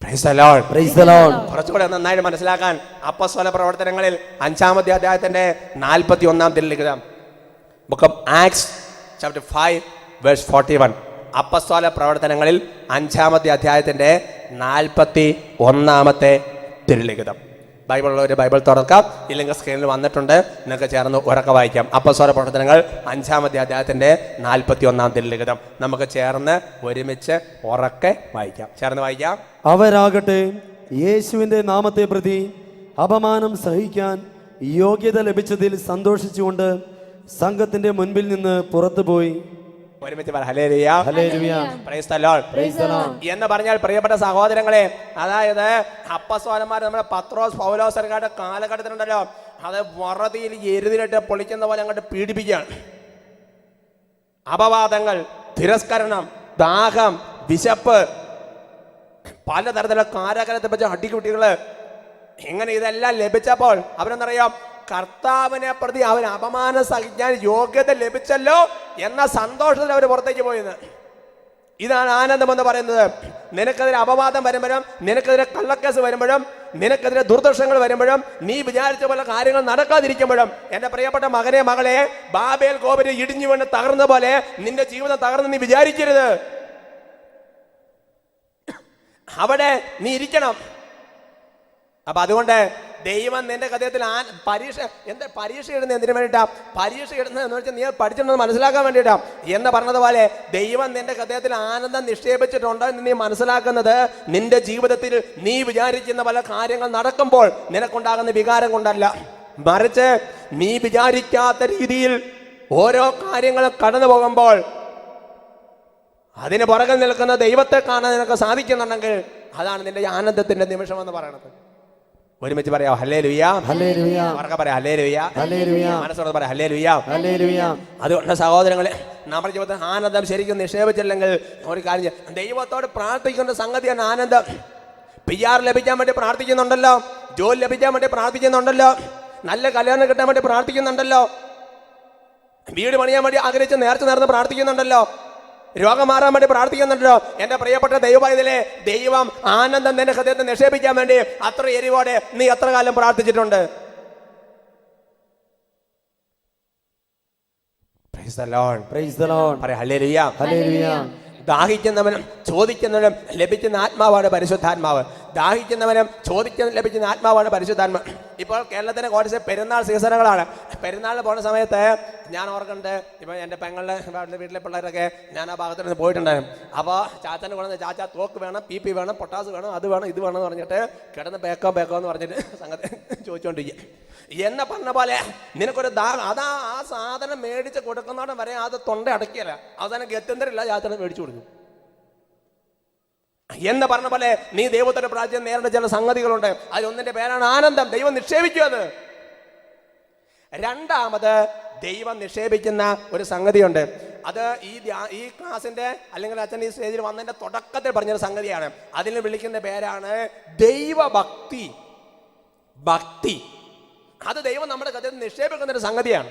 Praise the Lord. കുറച്ചുകൂടെ നന്നായിട്ട് മനസ്സിലാക്കാൻ അപ്പോസ്തല പ്രവർത്തനങ്ങളിൽ 5-ാമത്തെ അധ്യായത്തിന്റെ 41-ാം ലിഖിതം, book of Acts chapter 5 verse 41. അപ്പോസ്തല പ്രവർത്തനങ്ങളിൽ 5-ാമത്തെ അധ്യായത്തിന്റെ 41-ാമത്തെ തിരുലിഖിതം. ബൈബിളുള്ളവർ ബൈബിൾ തുറക്കാം, ഇല്ലെങ്കിൽ സ്ക്രീനിൽ വന്നിട്ടുണ്ട്, നിങ്ങൾക്ക് ചേർന്ന് ഉറക്കെ വായിക്കാം. അപ്പോസ്തല പ്രവർത്തനങ്ങൾ 5-ാമത്തെ അധ്യായത്തിന്റെ 41-ാം തിരുലിഖിതം നമുക്ക് ചേർന്ന് ഒരുമിച്ച് ഉറക്കെ വായിക്കാം. ചേർന്ന് വായിക്കാം. അവരാകട്ടെ യേശുവിന്റെ നാമത്തെ പ്രതി അപമാനം സഹിക്കാൻ യോഗ്യത ലഭിച്ചതിൽ സന്തോഷിച്ചുകൊണ്ട് സംഘത്തിന്റെ മുൻപിൽ നിന്ന് പുറത്തുപോയി. ഒരുമിച്ച് പറ hallelujah. Hallelujah. Price the Lord. Praise the Lord. എന്ന് പറഞ്ഞാൽ പ്രിയപ്പെട്ട സഹോദരങ്ങളെ, അതായത് അപ്പസ്തോലന്മാർ നമ്മുടെ പത്രോസ് പൗലോസരുടെ കാലഘട്ടത്തിലുണ്ടല്ലോ, അത് വറതിയിൽ എരുതിലിട്ട് പൊളിക്കുന്ന പോലെ അങ്ങോട്ട് പീഡിപ്പിക്കുകയാണ്. അപവാദങ്ങൾ, തിരസ്കരണം, ദാഹം, വിശപ്പ്, പലതരത്തിലുള്ള കാരാഗ്രഹത്തെ പറ്റി അടിക്കുട്ടികള്, ഇങ്ങനെ ഇതെല്ലാം ലഭിച്ചപ്പോൾ അവരെന്നറിയാം, കർത്താവിനെ പ്രതി അവൻ അപമാനം സഹിക്കാൻ യോഗ്യത ലഭിച്ചല്ലോ എന്ന സന്തോഷത്തിൽ അവർ പുറത്തേക്ക് പോയത്. ഇതാണ് ആനന്ദം എന്ന് പറയുന്നത്. നിനക്കെതിരെ അപവാദം വരുമ്പോഴും, നിനക്കെതിരെ കള്ളക്കേസ് വരുമ്പോഴും, നിനക്കെതിരെ ദുർദർശനങ്ങൾ വരുമ്പോഴും, നീ വിചാരിച്ച പോലെ കാര്യങ്ങൾ നടക്കാതിരിക്കുമ്പോഴും, എൻ്റെ പ്രിയപ്പെട്ട മകനെ മകളെ, ബാബേൽ ഗോപുരം ഇടിഞ്ഞു വീണ് തകർന്ന പോലെ നിന്റെ ജീവിതം തകർന്ന് നീ വിചാരിക്കരുത്. അവിടെ നീ ഇരിക്കണം. അപ്പൊ അതുകൊണ്ട് ദൈവം നിന്റെ ഹൃദയത്തിൽ പരീക്ഷ ഇടുന്നത് എന്തിനു വേണ്ടിയിട്ടാ? പരീക്ഷ ഇടുന്നത് എന്ന് വെച്ചാൽ നീ പഠിച്ചിട്ടുണ്ടെന്ന് മനസ്സിലാക്കാൻ വേണ്ടിയിട്ടാ എന്ന് പറഞ്ഞതുപോലെ ദൈവം നിന്റെ ഹൃദയത്തിൽ ആനന്ദം നിക്ഷേപിച്ചിട്ടുണ്ടോ എന്ന് നീ മനസ്സിലാക്കുന്നത് നിന്റെ ജീവിതത്തിൽ നീ വിചാരിക്കുന്ന പല കാര്യങ്ങൾ നടക്കുമ്പോൾ നിനക്കുണ്ടാകുന്ന വികാരം കൊണ്ടല്ല, മറിച്ച് നീ വിചാരിക്കാത്ത രീതിയിൽ ഓരോ കാര്യങ്ങളും കടന്നു പോകുമ്പോൾ അതിന് പുറകിൽ നിൽക്കുന്ന ദൈവത്തെ കാണാൻ നിനക്ക് സാധിക്കുന്നുണ്ടെങ്കിൽ അതാണ് നിന്റെ ആനന്ദത്തിന്റെ നിമിഷം എന്ന് പറയുന്നത്. ഒരുമിച്ച് പറയാം ഹല്ലേലൂയ. ഹല്ലേലൂയ. ഉറക്കെ പറയാം ഹല്ലേലൂയ. ഹല്ലേലൂയ. മനസ്സോടെ പറയാം ഹല്ലേലൂയ. ഹല്ലേലൂയ. അതുകൊണ്ട് സഹോദരങ്ങളെ, നമ്മുടെ ജീവിതത്തിൽ ആനന്ദം ശരിക്കും നിക്ഷേപിച്ചില്ലെങ്കിൽ ഒരു കാര്യം ചെയ്യാം. ദൈവത്തോട് പ്രാർത്ഥിക്കുന്ന സംഗതിയാണ് ആനന്ദം. PR ലഭിക്കാൻ വേണ്ടി പ്രാർത്ഥിക്കുന്നുണ്ടല്ലോ, ജോലി ലഭിക്കാൻ വേണ്ടി പ്രാർത്ഥിക്കുന്നുണ്ടല്ലോ, നല്ല കല്യാണം കിട്ടാൻ വേണ്ടി പ്രാർത്ഥിക്കുന്നുണ്ടല്ലോ, വീട് പണിയാൻ വേണ്ടി ആഗ്രഹിച്ച് നേർച്ച നേർന്ന് പ്രാർത്ഥിക്കുന്നുണ്ടല്ലോ, രോഗം മാറാൻ വേണ്ടി പ്രാർത്ഥിക്കുന്നുണ്ടല്ലോ. എന്റെ പ്രിയപ്പെട്ട ദൈവത്തിലെ ദൈവം ആനന്ദം നിന്റെ ഹൃദയത്തെ നിക്ഷേപിക്കാൻ വേണ്ടി അത്ര എരിവോടെ നീ എത്ര കാലം പ്രാർത്ഥിച്ചിട്ടുണ്ട്? Praise the Lord. Praise the Lord. പറയാം ഹല്ലേലൂയ. ഹല്ലേലൂയ. ദാഹിക്കുന്നവനും ചോദിക്കുന്നവനും ലഭിക്കുന്ന ആത്മാവാണ് പരിശുദ്ധാത്മാവ്. ദാഹിക്കുന്നവനും ലഭിക്കുന്ന ആത്മാവാണ് പരിശുദ്ധാത്മാവ്. ഇപ്പോൾ കേരളത്തിലെ കുറച്ച് പെരുന്നാൾ സീസണുകളാണ്. പെരുന്നാളിന് പോകുന്ന സമയത്ത് ഞാൻ ഓർക്കുന്നുണ്ട്, ഇപ്പം എൻ്റെ പെങ്ങളുടെ വീട്ടിലെ പിള്ളേരൊക്കെ ഞാൻ ആ ഭാഗത്ത് നിന്ന് പോയിട്ടുണ്ടായിരുന്നു. അപ്പോൾ ചാച്ചനെ കൊണ്ടുവന്ന് ചാച്ച തോക്ക് വേണം, PP വേണം, പൊട്ടാസ് വേണം, അത് വേണം, ഇത് വേണം എന്ന് പറഞ്ഞിട്ട് കിടന്ന് ബേക്കോ എന്ന് പറഞ്ഞിട്ട് സംഗതി ചോദിച്ചുകൊണ്ടിരിക്കും. എന്നെ പറഞ്ഞ പോലെ നിനക്കൊരു അതാ ആ സാധനം മേടിച്ച് കൊടുക്കുന്നതോടെ വരെ അത് തൊണ്ട അടക്കിയല്ല, അവസാനം ഗത്യന്തരില്ല, ചാച്ചനെ മേടിച്ചു കൊടുക്കും എന്ന് പറഞ്ഞ പോലെ നീ ദൈവത്തിന്റെ പ്രാർത്ഥന നേരിടുന്ന ചില സംഗതികളുണ്ട്. അതിലൊന്നിന്റെ പേരാണ് ആനന്ദം. ദൈവം നിക്ഷേപിക്കും അത്. രണ്ടാമത് ദൈവം നിക്ഷേപിക്കുന്ന ഒരു സംഗതിയുണ്ട്. അത് ഈ ക്ലാസിന്റെ അല്ലെങ്കിൽ അച്ഛൻ ഈ സ്റ്റേജിൽ വന്നതിന്റെ തുടക്കത്തിൽ പറഞ്ഞൊരു സംഗതിയാണ്. അതിന് വിളിക്കുന്ന പേരാണ് ദൈവഭക്തി. ഭക്തി അത് ദൈവം നമ്മുടെ ഹൃദയത്തിൽ നിക്ഷേപിക്കുന്ന ഒരു സംഗതിയാണ്.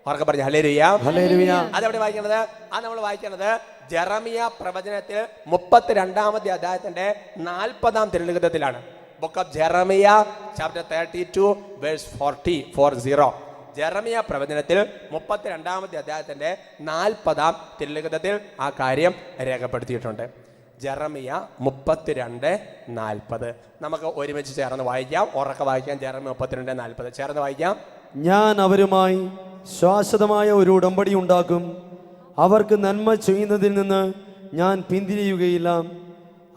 അവർക്ക് പറഞ്ഞു ഹല്ലേലൂയ. ഹല്ലേലൂയ. അതെവിടെ വായിക്കണത്? അത് നമ്മൾ വായിക്കണത് ജെറമിയ പ്രവചനത്തിൽ 32-ാമത്തെ അധ്യായത്തിന്റെ 40-ാം തിരുലിഖിതത്തിലാണ്. Book of Jeremiah chapter 32 verse 40. Jeremiah പ്രവചനത്തിൽ 32-ാമത്തെ അധ്യായത്തിന്റെ 40-ാം തിരുലിഖിതത്തിൽ ആ കാര്യം രേഖപ്പെടുത്തിയിട്ടുണ്ട്. ജെറമിയ 32:40. നമുക്ക് ഒരുമിച്ച് ചേർന്ന് വായിക്കാം, ഉറക്കെ വായിക്കാം. ജെറമിയ 32:40 ചേർന്ന് വായിക്കാം. ഞാൻ അവരുമായി ശാശ്വതമായ ഒരു ഉടമ്പടി ഉണ്ടാക്കും. അവർക്ക് നന്മ ചെയ്യുന്നതിൽ നിന്ന് ഞാൻ പിന്തിരിയുകയില്ല.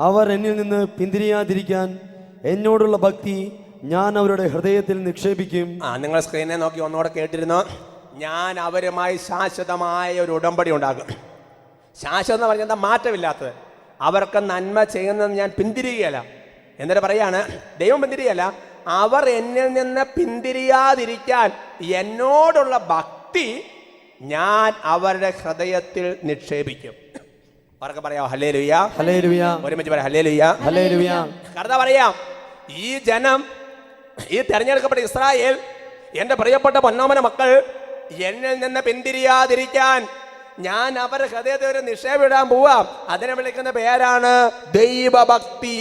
അവർ എന്നിൽ നിന്ന് പിന്തിരിയാതിരിക്കാൻ എന്നോടുള്ള ഭക്തി ഞാൻ അവരുടെ ഹൃദയത്തിൽ നിക്ഷേപിക്കും. നിങ്ങൾ സ്ക്രീനെ നോക്കി ഒന്നുകൂടെ കേട്ടിരുന്നു. ഞാൻ അവരുമായി ശാശ്വതമായ ഒരു ഉടമ്പടി ഉണ്ടാക്കും. ശാശ്വതം എന്ന് പറഞ്ഞാൽ മാറ്റമില്ലാത്തത്. അവർക്ക് നന്മ ചെയ്യുന്നത് ഞാൻ പിന്തിരിയുകയല്ല. എന്നിട്ട് പറയാണ്, ദൈവം പിന്തിരിയല്ല, അവർ എന്നിൽ നിന്ന് പിന്തിരിയാതിരിക്കാൻ എന്നോടുള്ള ഭക്തി ഞാൻ അവരുടെ ഹൃദയത്തിൽ നിക്ഷേപിക്കും. അവർക്ക് പറയാം ഹല്ലേലൂയ. ഹല്ലേലൂയ. ഒരുമിച്ച് പറയാം ഹല്ലേലൂയ. ഹല്ലേലൂയ. കർത്താവ് പറയാം, ഈ ജനം, ഈ തെരഞ്ഞെടുക്കപ്പെട്ട ഇസ്രായേൽ, എൻ്റെ പ്രിയപ്പെട്ട പൊന്നോമന മക്കൾ, എന്നിൽ നിന്ന് പിന്തിരിയാതിരിക്കാൻ ഞാൻ അവരുടെ ഹൃദയത്തിൽ ഒരു നിക്ഷേപിടാൻ പോവാം. അതിനെ വിളിക്കുന്ന പേരാണ് ദൈവഭക്തി.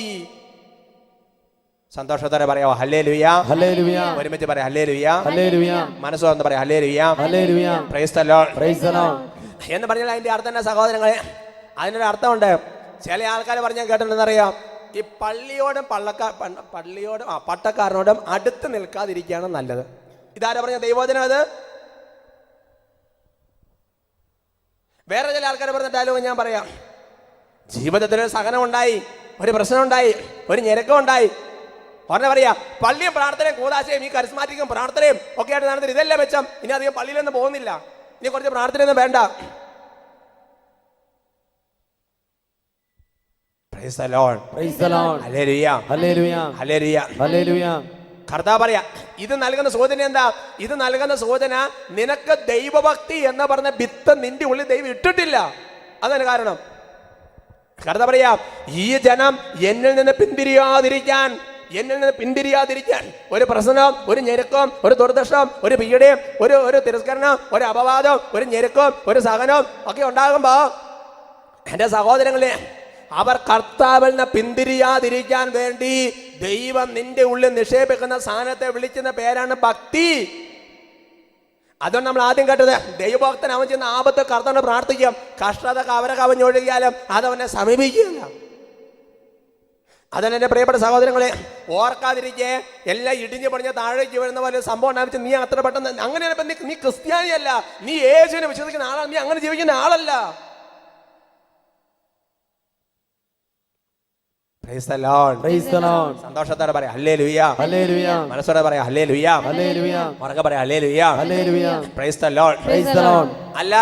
സന്തോഷത്തോടെ പറയാമോ ഹല്ലേലൂയ. ഹല്ലേലൂയ. ഒരുമിച്ച് പറയാം ഹല്ലേലൂയ. ഹല്ലേലൂയ. മനസ്സോർന്ന് പറയാം hallelujah. Hallelujah. Price the Lord. Praise the Lord. എന്ന് പറഞ്ഞാൽ അതിന്റെ അർത്ഥം തന്നെ സഹോദരങ്ങളെ, അതിനൊരു അർത്ഥമുണ്ട്. ചില ആൾക്കാർ പറഞ്ഞാൽ കേട്ടിട്ടുണ്ടെന്നറിയാം, ഈ പള്ളിയോടും പട്ടക്കാരനോടും അടുത്ത് നിൽക്കാതിരിക്കുകയാണ് നല്ലത്. ഇതാരാ പറഞ്ഞ ദൈവവചനം? അത് വേറെ ചില ആൾക്കാർ പറഞ്ഞ ഡയലോഗ് ഞാൻ പറയാം. ജീവിതത്തിൽ ഒരു സഹനം ഉണ്ടായി, ഒരു പ്രശ്നം ഉണ്ടായി, ഒരു ഞെരുക്കം ഉണ്ടായി. പറഞ്ഞ പറയാ, പള്ളിയും പ്രാർത്ഥനയും കൂതാശയും ഈ കരിസ്മാറ്റിക്കും പ്രാർത്ഥനയും ഒക്കെ ആയിട്ട് നടന്നിട്ട് ഇതെല്ലാം മെച്ചം, ഇനി അധികം പള്ളിയിലൊന്നും പോകുന്നില്ല, ഇനി കുറച്ച് പ്രാർത്ഥനയൊന്നും വേണ്ട. Praise the Lord. Praise the Lord. Hallelujah. Hallelujah. Hallelujah. Hallelujah. കർത്താവ് പറയാ, ഇത് നൽകുന്ന സൂചന എന്താ? ഇത് നൽകുന്ന സൂചന നിനക്ക് ദൈവഭക്തി എന്ന് പറഞ്ഞ വിത്ത് നിന്റെ ഉള്ളിൽ ദൈവം ഇട്ടിട്ടില്ല. അതാണ് കാരണം. കർത്താവ് പറയാ, ഈ ജനം എന്നിൽ നിന്ന് പിന്തിരിയാതിരിക്കാൻ ഒരു പ്രശ്നം, ഒരു ഞെരുക്കം, ഒരു ദുർദശം, ഒരു പീഡയും, ഒരു തിരസ്കരണം, ഒരു അപവാദം, ഒരു ഞെരുക്കം, ഒരു സഹനം ഒക്കെ ഉണ്ടാകുമ്പോ എൻ്റെ സഹോദരങ്ങളെ, അവർ കർത്താവിൽ നിന്ന് പിന്തിരിയാതിരിക്കാൻ വേണ്ടി ദൈവം നിന്റെ ഉള്ളിൽ നിക്ഷേപിക്കുന്ന സാധനത്തെ വിളിക്കുന്ന പേരാണ് ഭക്തി. അതുകൊണ്ട് നമ്മൾ ആദ്യം കേട്ടത്, ദൈവഭക്തൻ അവൻ ചെന്ന് ആപത്ത് കർത്താവിനെ പ്രാർത്ഥിക്കാം, കഷ്ടത അവരെ കവഞ്ഞൊഴുകിയാലും അതവനെ സമീപിക്കുകയില്ല. അതാണ് എൻ്റെ പ്രിയപ്പെട്ട സഹോദരങ്ങളെ, ഓർക്കാതിരിക്കെ എല്ലാം ഇടിഞ്ഞു പണിഞ്ഞ താഴേക്ക് വരുന്ന പോലെ സംഭവം ഉണ്ടാവിച്ച് നീ അത്ര പെട്ടെന്ന് അങ്ങനെയാണ്. നീ ക്രിസ്ത്യാനിയല്ല, നീ യേശുവിനെ വിശ്വസിക്കുന്ന ആളാണ്, നീ അങ്ങനെ ജീവിക്കുന്ന ആളല്ല. Praise the Lord. Praise the Lord. സന്തോഷത്തോടെ പറയാം ഹല്ലേലൂയ. ഹല്ലേലൂയ. മനസ്സോടെ പറയാം ഹല്ലേലൂയ. ഹല്ലേലൂയ. ഉറക്കെ പറയാം hallelujah. Hallelujah. Praise the Lord. Praise the Lord. അല്ല,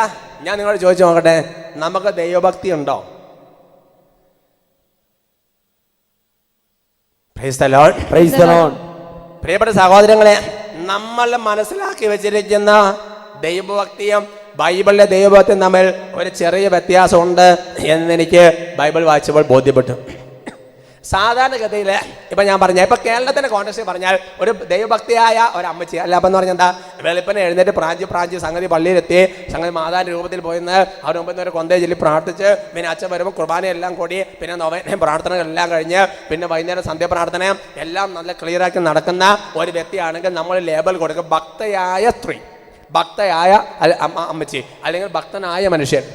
ഞാൻ നിങ്ങളോട് ചോദിച്ചു നോക്കട്ടെ, നമുക്ക് ദൈവഭക്തി ഉണ്ടോ? Praise the Lord. Praise the Lord. പ്രിയപ്പെട്ട സഹോദരങ്ങളെ, നമ്മൾ മനസ്സിലാക്കി വെച്ചിരിക്കുന്ന ദൈവഭക്തിയും ബൈബിളിലെ ദൈവഭക്തിയും തമ്മിൽ ഒരു ചെറിയ വ്യത്യാസമുണ്ട് എന്നെനിക്ക് ബൈബിൾ വായിച്ചപ്പോൾ ബോധ്യപ്പെട്ടു. സാധാരണഗതിയിൽ ഇപ്പം ഞാൻ പറഞ്ഞ ഇപ്പം കേരളത്തിൻ്റെ കോൺടെക്സ്റ്റ് പറഞ്ഞാൽ ഒരു ദൈവഭക്തിയായ ഒരു അമ്മച്ചി അല്ല, അപ്പം എന്ന് പറഞ്ഞാൽ എന്താ, വെളുപ്പിനെ എഴുന്നേറ്റ് പ്രാഞ്ചി സംഗതി പള്ളിയിലെത്തി സംഗതി മാതാവിൻ്റെ രൂപത്തിൽ പോയിന്ന് അവർ മുമ്പിൽ നിന്ന് ഒരു കൊന്തേ ചൊല്ലി പ്രാർത്ഥിച്ച് പിന്നെ അച്ഛൻ വരുമ്പോൾ കുർബാനയെല്ലാം കൂടി പിന്നെ നൊവേനയും പ്രാർത്ഥനകളെല്ലാം കഴിഞ്ഞ് പിന്നെ വൈകുന്നേരം സന്ധ്യാപ്രാർത്ഥനയും എല്ലാം നല്ല ക്ലിയറാക്കി നടക്കുന്ന ഒരു വ്യക്തിയാണെങ്കിൽ നമ്മൾ ലേബൽ കൊടുക്കും ഭക്തയായ സ്ത്രീ, ഭക്തയായ അമ്മച്ചി അല്ലെങ്കിൽ ഭക്തനായ മനുഷ്യൻ.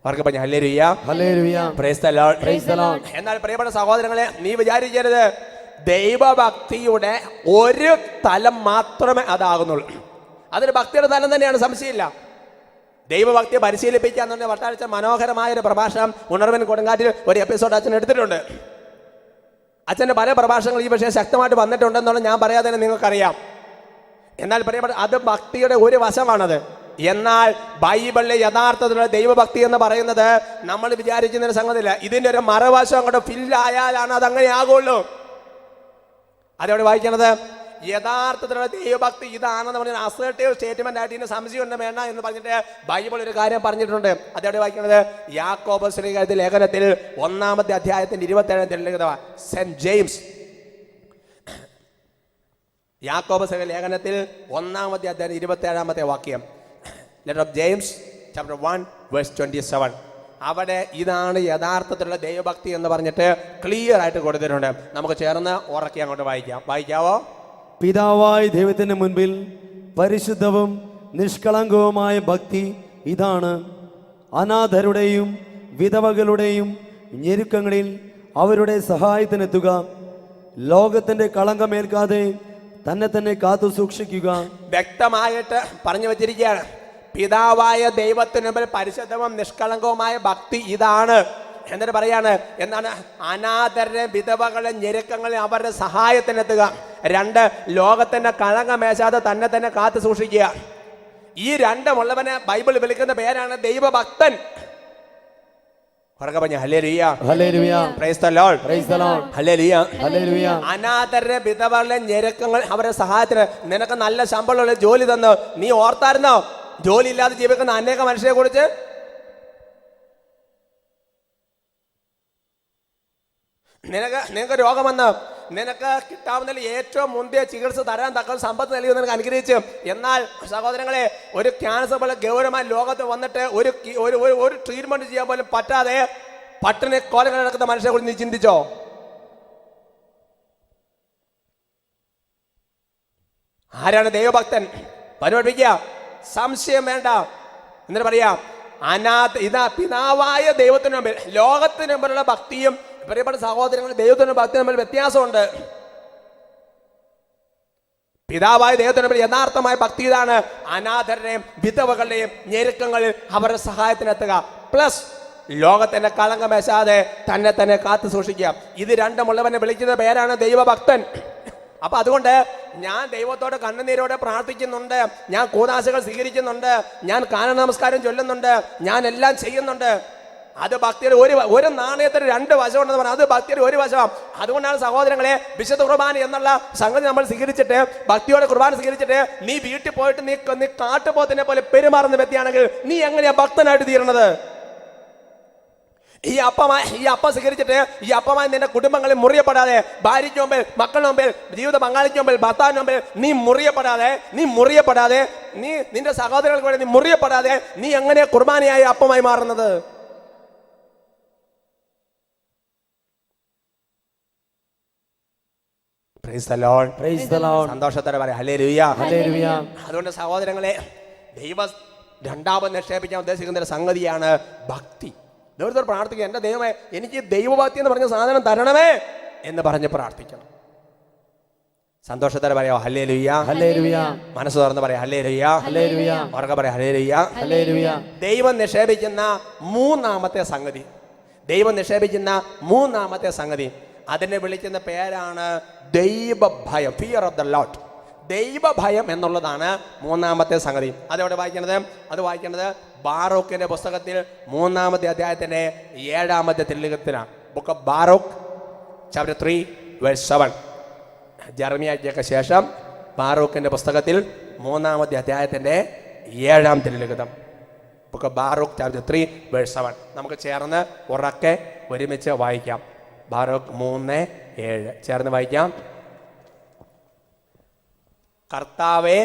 അവർക്ക് പറഞ്ഞു hallelujah, price the Lord, praise the Lord. എന്നാൽ പ്രിയപ്പെട്ട സഹോദരങ്ങളെ, നീ വിചാരിക്കരുത് ദൈവഭക്തിയുടെ ഒരു തലം മാത്രമേ അതാകുന്നുള്ളൂ. അതൊരു ഭക്തിയുടെ തലം തന്നെയാണ്, സംശയമില്ല. ദൈവഭക്തിയെ പരിശീലിപ്പിക്കാന്നുണ്ടെങ്കിൽ വട്ടാഴ്ച മനോഹരമായ ഒരു പ്രഭാഷണം ഉണർവിൻ കൊടുങ്കാറ്റിൽ ഒരു എപ്പിസോഡ് അച്ഛൻ എടുത്തിട്ടുണ്ട്. അച്ഛൻ്റെ പല പ്രഭാഷണങ്ങൾ ഈ വിഷയം ശക്തമായിട്ട് വന്നിട്ടുണ്ടെന്നുള്ള ഞാൻ പറയാതെ തന്നെ നിങ്ങൾക്കറിയാം. എന്നാൽ പ്രിയപ്പെട്ട അത് ഭക്തിയുടെ ഒരു വശമാണത്. എന്നാൽ ബൈബിളിലെ യഥാർത്ഥത്തിലുള്ള ദൈവഭക്തി എന്ന് പറയുന്നത് നമ്മൾ വിചാരിക്കുന്നൊരു സംഗതിയില്ല. ഇതിൻ്റെ ഒരു മറുവശം അങ്ങോട്ട് ഫില്ലായാലാണ് അതങ്ങനെ ആകുള്ളൂ. അതവിടെ വായിക്കണത് യഥാർത്ഥത്തിലുള്ള ദൈവഭക്തി ഇതാണെന്ന് പറഞ്ഞ അസേർട്ടീവ് സ്റ്റേറ്റ്മെന്റ് ആയിട്ട് ഇതിന് സംശയം വേണ്ട എന്ന് പറഞ്ഞിട്ട് ബൈബിൾ ഒരു കാര്യം പറഞ്ഞിട്ടുണ്ട്. അതവിടെ വായിക്കുന്നത് യാക്കോബ് ശ്രീകാര്യത്തിൽ ലേഖനത്തിൽ 1-ാമത്തെ അധ്യായത്തിന്റെ 27 സെന്റ് ജെയിംസ്, യാക്കോബ് ശ്രീ ലേഖനത്തിൽ 1-ാമത്തെ അധ്യായം 27-ാമത്തെ വാക്യം, letter of James chapter 1 verse 27. അവിടെ ഇതാണ് യഥാർത്ഥത്തിലുള്ള ദൈവഭക്തി എന്ന് പറഞ്ഞിട്ട് ക്ലിയർ ആയിട്ട് കൊടുത്തിട്ടുണ്ട്. നമുക്ക് ചേർന്ന് ഉറക്കി അങ്ങോട്ട് വായിക്കാവോ? പിതാവായ ദൈവത്തിന് മുൻപിൽ പരിശുദ്ധവും നിഷ്കളങ്കവുമായ ഭക്തി ഇതാണ്: അനാഥരുടെയും വിധവകളുടെയും ഞെരുക്കങ്ങളിൽ അവരുടെ സഹായത്തിനെത്തുക, ലോകത്തിന്റെ കളങ്കമേൽക്കാതെ തന്നെ കാത്തു സൂക്ഷിക്കുക. വ്യക്തമായിട്ട് പറഞ്ഞു വച്ചിരിക്കുകയാണ്. പിതാവായ ദൈവത്തിന് മുമ്പിൽ പരിശുദ്ധവും നിഷ്കളങ്കവുമായ ഭക്തി ഇതാണ്. എന്നിട്ട് പറയാണ് എന്താണ്? അനാഥരുടെ വിധവകളെ ഞെരുക്കങ്ങളിൽ അവരുടെ സഹായത്തിനെത്തുക. 2, ലോകത്തിന്റെ കളങ്കമേശാതെ തന്നെ കാത്തു സൂക്ഷിക്കുക. ഈ രണ്ടുമുള്ളവനെ ബൈബിൾ വിളിക്കുന്ന പേരാണ് ദൈവഭക്തൻ. അനാഥരുടെ വിധവകളെ ഞെരുക്കങ്ങൾ അവരുടെ സഹായത്തിന്. നിനക്ക് നല്ല ശമ്പളമുള്ള ജോലി തന്നു, നീ ഓർത്തായിരുന്നോ ജോലി ഇല്ലാതെ ജീവിക്കുന്ന അനേക മനുഷ്യരെ കുറിച്ച്? നിനക്ക് രോഗം വന്ന് നിനക്ക് കിട്ടാവുന്നതിൽ ഏറ്റവും മുന്തിയ ചികിത്സ തരാൻ തക്ക സമ്പത്ത് നൽകി നിനക്ക് അനുഗ്രഹിച്ചു. എന്നാൽ സഹോദരങ്ങളെ, ഒരു ക്യാൻസർ പോലെ ഗൗരവമായ ലോകത്ത് വന്നിട്ട് ഒരു ട്രീറ്റ്മെന്റ് ചെയ്യാൻ പോലും പറ്റാതെ പട്ടിണി കോലങ്ങൾ നടക്കുന്ന മനുഷ്യരെ കുറിച്ച് നീ ചിന്തിച്ചോ? ആരാണ് ദൈവഭക്തൻ? പരിപാടിക്കുക, സംശയം വേണ്ട. എന്നിട്ട് പറയാം പിതാവായ ദൈവത്തിന് മുമ്പിൽ, ലോകത്തിന് മുമ്പിലുള്ള ഭക്തിയും പ്രിയപ്പെട്ട സഹോദരങ്ങൾ ദൈവത്തിന്റെ ഭക്തി തമ്മിൽ വ്യത്യാസമുണ്ട്. പിതാവായ ദൈവത്തിന് മുമ്പിൽ യഥാർത്ഥമായ ഭക്തി ഇതാണ്: അനാഥരുടെയും വിധവകളുടെയും ഞെരുക്കങ്ങളിൽ അവരുടെ സഹായത്തിനെത്തുക, പ്ലസ് ലോകത്തിന്റെ കളങ്കമേശാതെ തന്നെ കാത്തു സൂക്ഷിക്കുക. ഇത് രണ്ടുമുള്ളവനെ വിളിക്കുന്ന പേരാണ് ദൈവഭക്തൻ. അപ്പൊ അതുകൊണ്ട് ഞാൻ ദൈവത്തോട് കണ്ണുനീരോടെ പ്രാർത്ഥിക്കുന്നുണ്ട്, ഞാൻ കൂദാശകൾ സ്വീകരിക്കുന്നുണ്ട്, ഞാൻ കാന നമസ്കാരം ചൊല്ലുന്നുണ്ട്, ഞാൻ എല്ലാം ചെയ്യുന്നുണ്ട്. അത് ഭക്തിയുടെ ഒരു നാണയത്തിന് 2 വശമുണ്ടെന്ന് പറഞ്ഞാൽ അത് ഭക്തിയുടെ ഒരു വശമാണ്. അതുകൊണ്ടാണ് സഹോദരങ്ങളെ, വിശുദ്ധ കുർബാന എന്നുള്ള സംഗതി നമ്മൾ സ്വീകരിച്ചിട്ട്, ഭക്തിയോടെ കുർബാന സ്വീകരിച്ചിട്ട് നീ വീട്ടിൽ പോയിട്ട് നീ കാട്ടുപോത്തിനെ പോലെ പെരുമാറുന്ന വ്യക്തിയാണെങ്കിൽ നീ എങ്ങനെയാ ഭക്തനായിട്ട് തീരണത്? ഈ അപ്പം സ്വീകരിച്ചിട്ട് ഈ അപ്പമായി നിന്റെ കുടുംബങ്ങളിൽ മുറിയപ്പെടാതെ, ഭാര്യയ്ക്ക് മുമ്പിൽ, മക്കളുടെ മുമ്പിൽ, ജീവിത പങ്കാളിക്ക് മുമ്പിൽ, ഭർത്താവിന് മുമ്പിൽ നീ മുറിയപ്പെടാതെ നീ നിന്റെ സഹോദരങ്ങൾക്ക് വേണ്ടി നീ മുറിയപ്പെടാതെ നീ എങ്ങനെയാ കുർബാനയായ അപ്പമായി മാറുന്നത്? സന്തോഷത്തോടെ പറയാം ഹല്ലേലൂയ. അതുകൊണ്ട് സഹോദരങ്ങളെ, ദൈവം രണ്ടാമത് നിക്ഷേപിക്കാൻ ഉദ്ദേശിക്കുന്ന ഒരു സംഗതിയാണ് ഭക്തി. ദൈവത്തോട് പ്രാർത്ഥിക്കുക, എൻ്റെ ദൈവമേ എനിക്ക് ദൈവഭക്തി എന്ന് പറഞ്ഞ സാധനം തരണമേ എന്ന് പറഞ്ഞ് പ്രാർത്ഥിക്കണം. സന്തോഷത്തോടെ പറയാം ഹല്ലേലൂയ. മനസ്സ് തുറന്ന് പറയാം ഹല്ലേലൂയ. ഉറക്കെ പറയാം ഹല്ലേലൂയ. ദൈവം നിക്ഷേപിക്കുന്ന മൂന്നാമത്തെ സംഗതി അതിനെ വിളിക്കുന്ന പേരാണ് ദൈവഭയം, ഫിയർ ഓഫ് ദ ലോർഡ്. ദൈവഭയം എന്നുള്ളതാണ് മൂന്നാമത്തെ സംഗതി. അതെവിടെ വായിക്കുന്നത് ബാറൂക്കിന്റെ പുസ്തകത്തിൽ 3-ാമത്തെ അധ്യായത്തിന്റെ 7-ാമത്തെ തിരുലിഖിതത്തിലാണ്. Book of Baruch chapter 3 verse 7. ജെറമിയായ്ക്കൊക്കെ ശേഷം ബാറൂക്കിന്റെ പുസ്തകത്തിൽ 3-ാമത്തെ അധ്യായത്തിന്റെ 7-ാം തിരുലിഖിതം, ബുക്ക് ഓഫ് ബാറൂക്ക് ചാപ്റ്റർ 3:7. നമുക്ക് ചേർന്ന് ഉറക്കെ ഒരുമിച്ച് വായിക്കാം. ബാറൂക്ക് 3:7 ചേർന്ന് വായിക്കാം. കർത്താവെ,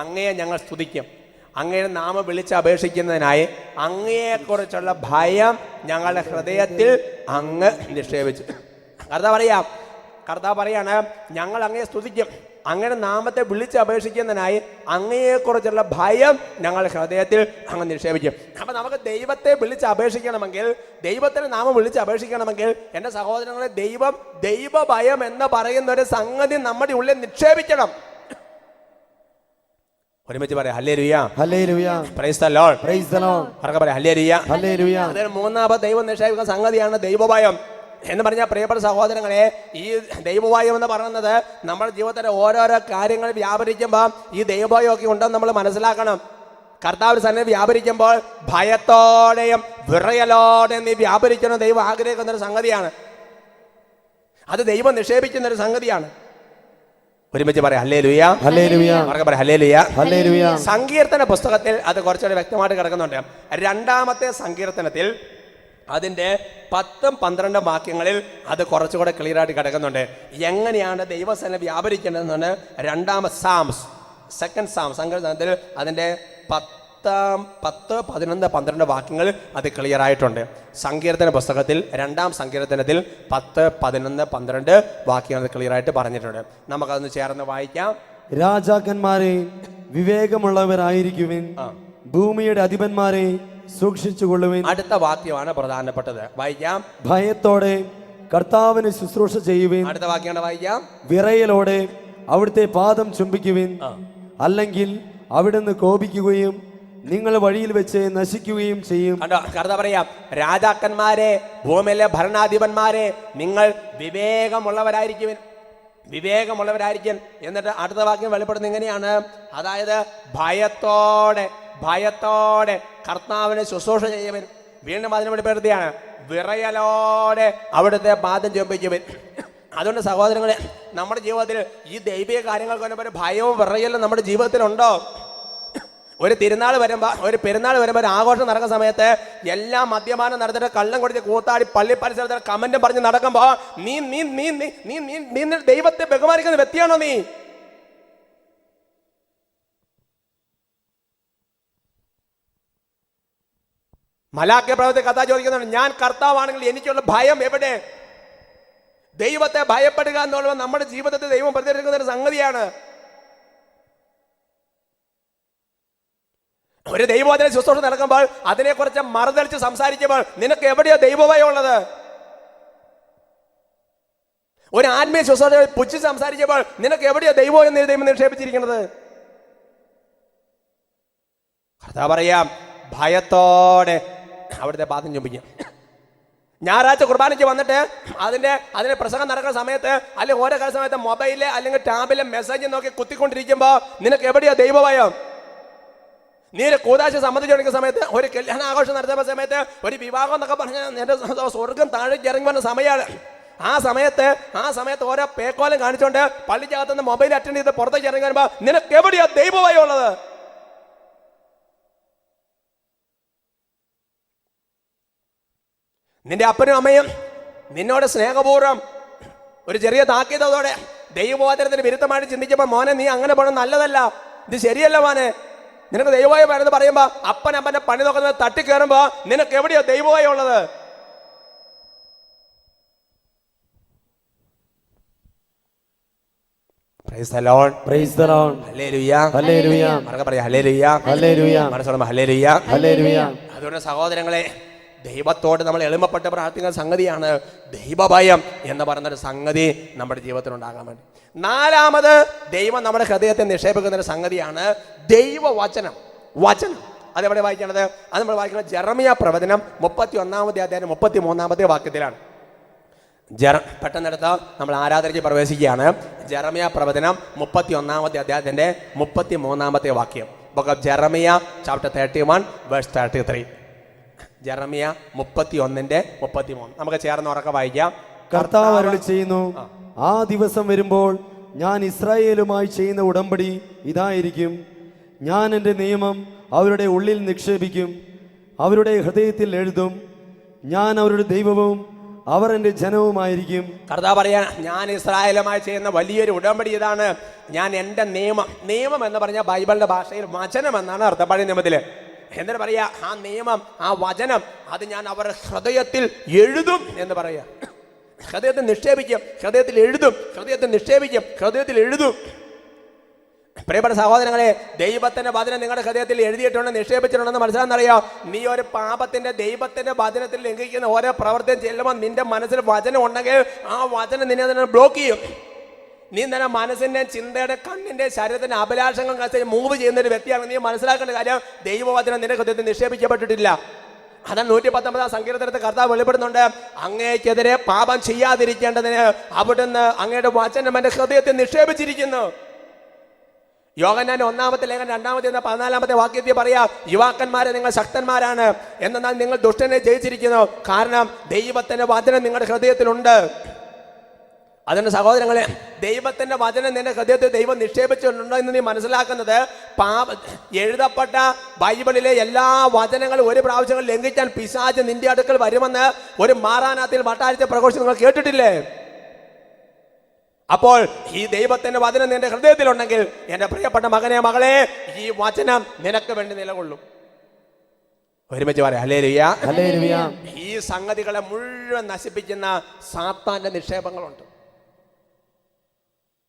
അങ്ങയെ ഞങ്ങൾ സ്തുതിക്കും. അങ്ങയുടെ നാമം വിളിച്ച് അപേക്ഷിക്കുന്നതിനായി അങ്ങയെക്കുറിച്ചുള്ള ഭയം ഞങ്ങളുടെ ഹൃദയത്തിൽ അങ്ങ് നിക്ഷേപിച്ചു. കർത്താവ് പറയാണ്, ഞങ്ങൾ അങ്ങയെ സ്തുതിക്കും. അങ്ങയുടെ നാമത്തെ വിളിച്ച് അപേക്ഷിക്കുന്നതിനായി അങ്ങയെക്കുറിച്ചുള്ള ഭയം ഞങ്ങളുടെ ഹൃദയത്തിൽ അങ്ങ് നിക്ഷേപിക്കും. അപ്പം നമുക്ക് ദൈവത്തെ വിളിച്ച് അപേക്ഷിക്കണമെങ്കിൽ, ദൈവത്തിൻ്റെ നാമം വിളിച്ച് അപേക്ഷിക്കണമെങ്കിൽ എൻ്റെ സഹോദരങ്ങളെ, ദൈവഭയം എന്ന് പറയുന്ന ഒരു സംഗതി നമ്മുടെ ഉള്ളിൽ നിക്ഷേപിക്കണം. ഒരുമിച്ച് പറയാം hallelujah, hallelujah, price the Lord, praise the Lord. അവർക്ക് പറയാം ഹല്ലേലൂയ, ഹല്ലേലൂയ. അതിന് 3-ാമത് ദൈവം നിക്ഷേപിക്കുന്ന സംഗതിയാണ് ദൈവഭയം എന്ന് പറഞ്ഞാൽ, പ്രിയപ്പെട്ട സഹോദരങ്ങളെ, ഈ ദൈവഭയം എന്ന് പറയുന്നത് നമ്മുടെ ജീവിതത്തിലെ ഓരോരോ കാര്യങ്ങൾ വ്യാപരിക്കുമ്പോൾ ഈ ദൈവഭയമൊക്കെ ഉണ്ടെന്ന് നമ്മൾ മനസ്സിലാക്കണം. കർത്താവ് തന്നെ വ്യാപരിക്കുമ്പോൾ ഭയത്തോടെയും വിറയലോടെയും നീ വ്യാപരിക്കണം ദൈവം ആഗ്രഹിക്കുന്ന ഒരു സംഗതിയാണ്. അത് ദൈവം നിക്ഷേപിക്കുന്ന ഒരു സംഗതിയാണ്. ഒരുമിച്ച് പറയാം ഹല്ലേലൂയ, ഹല്ലേലൂയ, അവർക്ക് പറയാം ഹല്ലേലൂയ, ഹല്ലേലൂയ. സങ്കീർത്തന പുസ്തകത്തിൽ അത് കുറച്ചുകൂടി വ്യക്തമായിട്ട് കിടക്കുന്നുണ്ട്. 2-ാമത്തെ സങ്കീർത്തനത്തിൽ അതിൻ്റെ 10-12 വാക്യങ്ങളിൽ അത് കുറച്ചുകൂടെ ക്ലിയർ ആയിട്ട് കിടക്കുന്നുണ്ട്. എങ്ങനെയാണ് ദൈവസേന വ്യാപരിക്കേണ്ടതെന്നാണ് 2-ാമത്തെ സാംസ്, സെക്കൻഡ് സാം സങ്കീർത്തനത്തിൽ അതിൻ്റെ 10, 11, 12 വാക്യങ്ങൾ അത് ക്ലിയർ ആയിട്ടുണ്ട്. സങ്കീർത്തന പുസ്തകത്തിൽ 2-ാം സങ്കീർത്തനത്തിൽ 10, 11, 12 വാക്യങ്ങൾ ക്ലിയർ ആയിട്ട് പറഞ്ഞിട്ടുണ്ട്. നമുക്കതൊന്ന് ചേർന്ന് വായിക്കാം. രാജാക്കന്മാരെ വിവേകമുള്ളവരായിരിക്കുവിൻ, ഭൂമിയുടെ അധിപന്മാരെ സൂക്ഷിച്ചുകൊള്ളുവിൻ. അടുത്ത വാക്യമാണ് പ്രധാനപ്പെട്ടത്, വായിക്കാം. ഭയത്തോടെ കർത്താവിന് ശുശ്രൂഷ ചെയ്യുവിൻ. അടുത്ത വാക്യമാണ് വായിക്കാം. വിറയലോടെ അവിടുത്തെ പാദം ചുംബിക്കുവിൻ, അല്ലെങ്കിൽ അവിടുന്ന് കോപിക്കുകയും നിങ്ങൾ വഴിയിൽ വെച്ച് നശിക്കുകയും ചെയ്യും. കർത്താവ് പറയാം, രാജാക്കന്മാരെ, ഭൂമിയിലെ ഭരണാധിപന്മാരെ, നിങ്ങൾ വിവേകമുള്ളവരായിരിക്കും, വിവേകമുള്ളവരായിരിക്കും. എന്നിട്ട് അടുത്ത വാക്യം വെളിപ്പെടുന്നത് ഇങ്ങനെയാണ്, അതായത് ഭയത്തോടെ കർത്താവിനെ ശുശ്രൂഷ ചെയ്യുവൻ. വീണ്ടും അതിനെ വെളിപ്പെടുത്തിയാണ്, വിറയലോടെ അവിടുത്തെ പാദം ചുംബിക്കുവൻ. അതുകൊണ്ട് സഹോദരങ്ങളെ, നമ്മുടെ ജീവിതത്തിൽ ഈ ദൈവിക കാര്യങ്ങൾക്ക് ഒരു ഭയവും വിറയലും നമ്മുടെ ജീവിതത്തിലുണ്ടോ? ഒരു പെരുന്നാൾ വരുമ്പോൾ, ഒരു ആഘോഷം നടക്കുന്ന സമയത്ത് എല്ലാം മദ്യപാനം നടത്തിട്ട് കള്ളം കൊടുത്ത് കൂത്താടി പള്ളി പരിസരത്ത് കമന്റും പറഞ്ഞ് നടക്കുമ്പോൾ നീ നീ നീ നീ നീ നീ നീ ദൈവത്തെ ബഹുമാനിക്കുന്ന വ്യക്തിയാണോ നീ? മലാഖ്യ പ്രവചനത്തിൽ കഥ ചോദിക്കുന്നുണ്ട്, ഞാൻ കർത്താവാണെങ്കിൽ എനിക്കുള്ള ഭയം എവിടെ? ദൈവത്തെ ഭയപ്പെടുക എന്നുള്ളത് നമ്മുടെ ജീവിതത്തെ ദൈവം പ്രതികരിക്കുന്ന ഒരു സംഗതിയാണ്. ഒരു ദൈവവചന ശുശ്രൂഷ നടക്കുമ്പോൾ അതിനെക്കുറിച്ച് മറുതലിച്ച് സംസാരിക്കുമ്പോൾ നിനക്ക് എവിടെയോ ദൈവഭയം ഉള്ളത്? ഒരു ആത്മീയ ശുശ്രൂഷ പുച്ഛിച്ച് സംസാരിക്കുമ്പോൾ നിനക്ക് എവിടെയോ ദൈവം എന്ന് ദൈവം നിക്ഷേപിച്ചിരിക്കുന്നത്? കർത്താവ് പറയാം, ഭയത്തോടെ അവിടുത്തെ പാദം ചുംബിക്കും. ഞായറാഴ്ച കുർബാനയ്ക്ക് വന്നിട്ട് അതിന്റെ പ്രസംഗം നടക്കുന്ന സമയത്ത് അല്ലെങ്കിൽ ഓരോ സമയത്ത് മൊബൈലിൽ അല്ലെങ്കിൽ ടാബിലെ മെസ്സേജ് നോക്കി കുത്തിക്കൊണ്ടിരിക്കുമ്പോൾ നിനക്ക് എവിടെയോ ദൈവഭയം? നീ ഒരു കൂതാശ സംബന്ധിച്ചുകൊണ്ടിരിക്കുന്ന സമയത്ത്, ഒരു കല്യാണ ആഘോഷം നടത്തുന്ന സമയത്ത്, ഒരു വിവാഹം എന്നൊക്കെ പറഞ്ഞാൽ നിന്റെ സ്വർഗം താഴേക്ക് ഇറങ്ങി വന്ന സമയമാണ്. ആ സമയത്ത് ഓരോ പേക്കോലം കാണിച്ചുകൊണ്ട് പള്ളിക്കകത്തുനിന്ന് മൊബൈൽ അറ്റൻഡ് ചെയ്ത് പുറത്തേക്ക് ഇറങ്ങി വരുമ്പോൾ നിനക്ക് എവിടെയാ ദൈവഭയം ഉള്ളത്? നിന്റെ അപ്പനും അമ്മയും നിന്നോട് സ്നേഹപൂർവ്വം ഒരു ചെറിയ താക്കീതോടെ ദൈവബോധനത്തിന് വിരുദ്ധമായിട്ട് ചിന്തിക്കുമ്പോൾ, മോനെ നീ അങ്ങനെ പോകണം, നല്ലതല്ല, ഇത് ശരിയല്ല മോനെ, നിനക്ക് ദൈവഭയം വേണമെന്ന് പറയുമ്പോൾ അപ്പനെ പണി നോക്കുന്നത് തട്ടിക്കയറുമ്പോ നിനക്ക് എവിടെയോ ദൈവഭയം ഉള്ളത്? Praise the Lord, praise the Lord, ഹല്ലേലൂയ, ഹല്ലേലൂയ. മറക്കെ പറയാ ഹല്ലേലൂയ, ഹല്ലേലൂയ, മനസ്സോടെ ഹല്ലേലൂയ, ഹല്ലേലൂയ. അതുകൊണ്ട് സഹോദരങ്ങളെ, ദൈവത്തോട് നമ്മൾ എളിമപ്പെട്ട് പ്രാർത്ഥിക്കുന്ന സംഗതിയാണ് ദൈവഭയം എന്ന് പറയുന്നൊരു സംഗതി നമ്മുടെ ജീവിതത്തിൽ ഉണ്ടാകാൻ വേണ്ടി. 4-ാമത് ദൈവം നമ്മുടെ ഹൃദയത്തെ നിക്ഷേപിക്കുന്ന ഒരു സംഗതിയാണ് ദൈവവചനം. വചനം അതെവിടെ വായിക്കണത്? അത് നമ്മൾ വായിക്കുന്നത് ജെറമിയ പ്രവചനം 31-ാമത്തെ അധ്യായം 33-ാമത്തെ വാക്യത്തിലാണ്. പെട്ടെന്നെടുത്ത് നമ്മൾ ആരാധനയ്ക്ക് പ്രവേശിക്കുകയാണ്. ജെറമിയ പ്രവചനം 31-ാമത്തെ അധ്യായത്തിന്റെ 33-ാമത്തെ വാക്യം. Book of Jeremiah chapter 31 verse 33. Jeremiah 31:33. നമുക്ക് ചേർന്ന് ഉറക്കെ വായിക്കാം. കർത്താവ് അരുളി ചെയ്യുന്നു, ആ ദിവസം വരുമ്പോൾ ഞാൻ ഇസ്രായേലുമായി ചെയ്യുന്ന ഉടമ്പടി ഇതായിരിക്കും. ഞാൻ എൻ്റെ നിയമം അവരുടെ ഉള്ളിൽ നിക്ഷേപിക്കും, അവരുടെ ഹൃദയത്തിൽ എഴുതും. ഞാൻ അവരുടെ ദൈവവും അവർ എൻ്റെ ജനവുമായിരിക്കും. കർത്താവ് പറയാൻ, ഞാൻ ഇസ്രായേലുമായി ചെയ്യുന്ന വലിയൊരു ഉടമ്പടി ഇതാണ്. ഞാൻ എൻ്റെ നിയമം എന്ന് പറഞ്ഞാൽ ബൈബിളിന്റെ ഭാഷയിൽ വചനം എന്നാണ് അർത്ഥം. പഴയ നിയമത്തില് എന്നിട്ട് പറയാ, ആ നിയമം, ആ വചനം, അത് ഞാൻ അവരുടെ ഹൃദയത്തിൽ എഴുതും എന്ന് പറയാ. ഹൃദയത്തിൽ നിക്ഷേപിക്കും, ഹൃദയത്തിൽ എഴുതും, ഹൃദയത്തിൽ നിക്ഷേപിക്കും, ഹൃദയത്തിൽ എഴുതും. പ്രിയപ്പെട്ട സഹോദരങ്ങളെ, ദൈവത്തിന്റെ വചനം നിങ്ങളുടെ ഹൃദയത്തിൽ എഴുതിയിട്ടുണ്ട്, നിക്ഷേപിച്ചിട്ടുണ്ടെന്ന് മനസ്സിലാണെന്നറിയോ? നീ ഒരു പാപത്തിന്റെ ദൈവത്തിന്റെ വചനത്തിൽ ലംഘിക്കുന്ന ഓരോ പ്രവർത്തനം ചെല്ലുമ്പോൾ നിന്റെ മനസ്സിൽ വചനം ഉണ്ടെങ്കിൽ ആ വചനം നിന്നെ തന്നെ ബ്ലോക്ക് ചെയ്യും. നീ തന്നെ മനസ്സിന്റെ, ചിന്തയുടെ, കണ്ണിന്റെ, ശരീരത്തിന്റെ അഭിലാഷങ്ങൾ മൂവ് ചെയ്യുന്ന ഒരു വ്യക്തിയാണ്. നീ മനസ്സിലാക്കേണ്ട കാര്യം, ദൈവവചനം നിന്റെ ഹൃദയത്തിൽ നിക്ഷേപിക്കപ്പെട്ടിട്ടില്ല. അതാണ് 119 സങ്കീർത്തനത്തിൽ കർത്താവ് വെളിപ്പെടുന്നുണ്ട്, അങ്ങേക്കെതിരെ പാപം ചെയ്യാതിരിക്കേണ്ടതിന് അവിടുന്ന് അങ്ങയുടെ വചനം എന്റെ ഹൃദയത്തിൽ നിക്ഷേപിച്ചിരിക്കുന്നു. യോഹന്നാൻ 1-ാമത്തെ ലേഖനം 2-ാമത്തെ 14-ാമത്തെ വാക്യത്തിൽ പറയാം, യുവാക്കന്മാരെ നിങ്ങൾ ശക്തന്മാരാണ്, എന്നാൽ നിങ്ങൾ ദുഷ്ടനെ ജയിച്ചിരിക്കുന്നു, കാരണം ദൈവത്തിന്റെ വചനം നിങ്ങളുടെ ഹൃദയത്തിലുണ്ട്. അതുകൊണ്ട് സഹോദരങ്ങളെ, ദൈവത്തിന്റെ വചനം നിന്റെ ഹൃദയത്തിൽ ദൈവം നിക്ഷേപിച്ചിട്ടുണ്ടോ എന്ന് നീ മനസ്സിലാക്കുന്നത്, എഴുതപ്പെട്ട ബൈബിളിലെ എല്ലാ വചനങ്ങളും ഒരു പ്രാവശ്യം ലംഘിക്കാൻ പിശാച് നിന്റെ അടുക്കൽ വരുമെന്ന് ഒരു മാറാനാത്തിൽ വട്ടാഴ്ച പ്രഘോഷിച്ച് നിങ്ങൾ കേട്ടിട്ടില്ലേ? അപ്പോൾ ഈ ദൈവത്തിന്റെ വചനം നിന്റെ ഹൃദയത്തിലുണ്ടെങ്കിൽ എന്റെ പ്രിയപ്പെട്ട മകനെ, മകളെ, ഈ വചനം നിനക്ക് വേണ്ടി നിലകൊള്ളും. ഒരുമിച്ച് പറയാം, ഹല്ലേലൂയ, ഹല്ലേലൂയ. ഈ സംഗതികളെ മുഴുവൻ നശിപ്പിക്കുന്ന സാത്താന്റെ നിക്ഷേപങ്ങളുണ്ട്.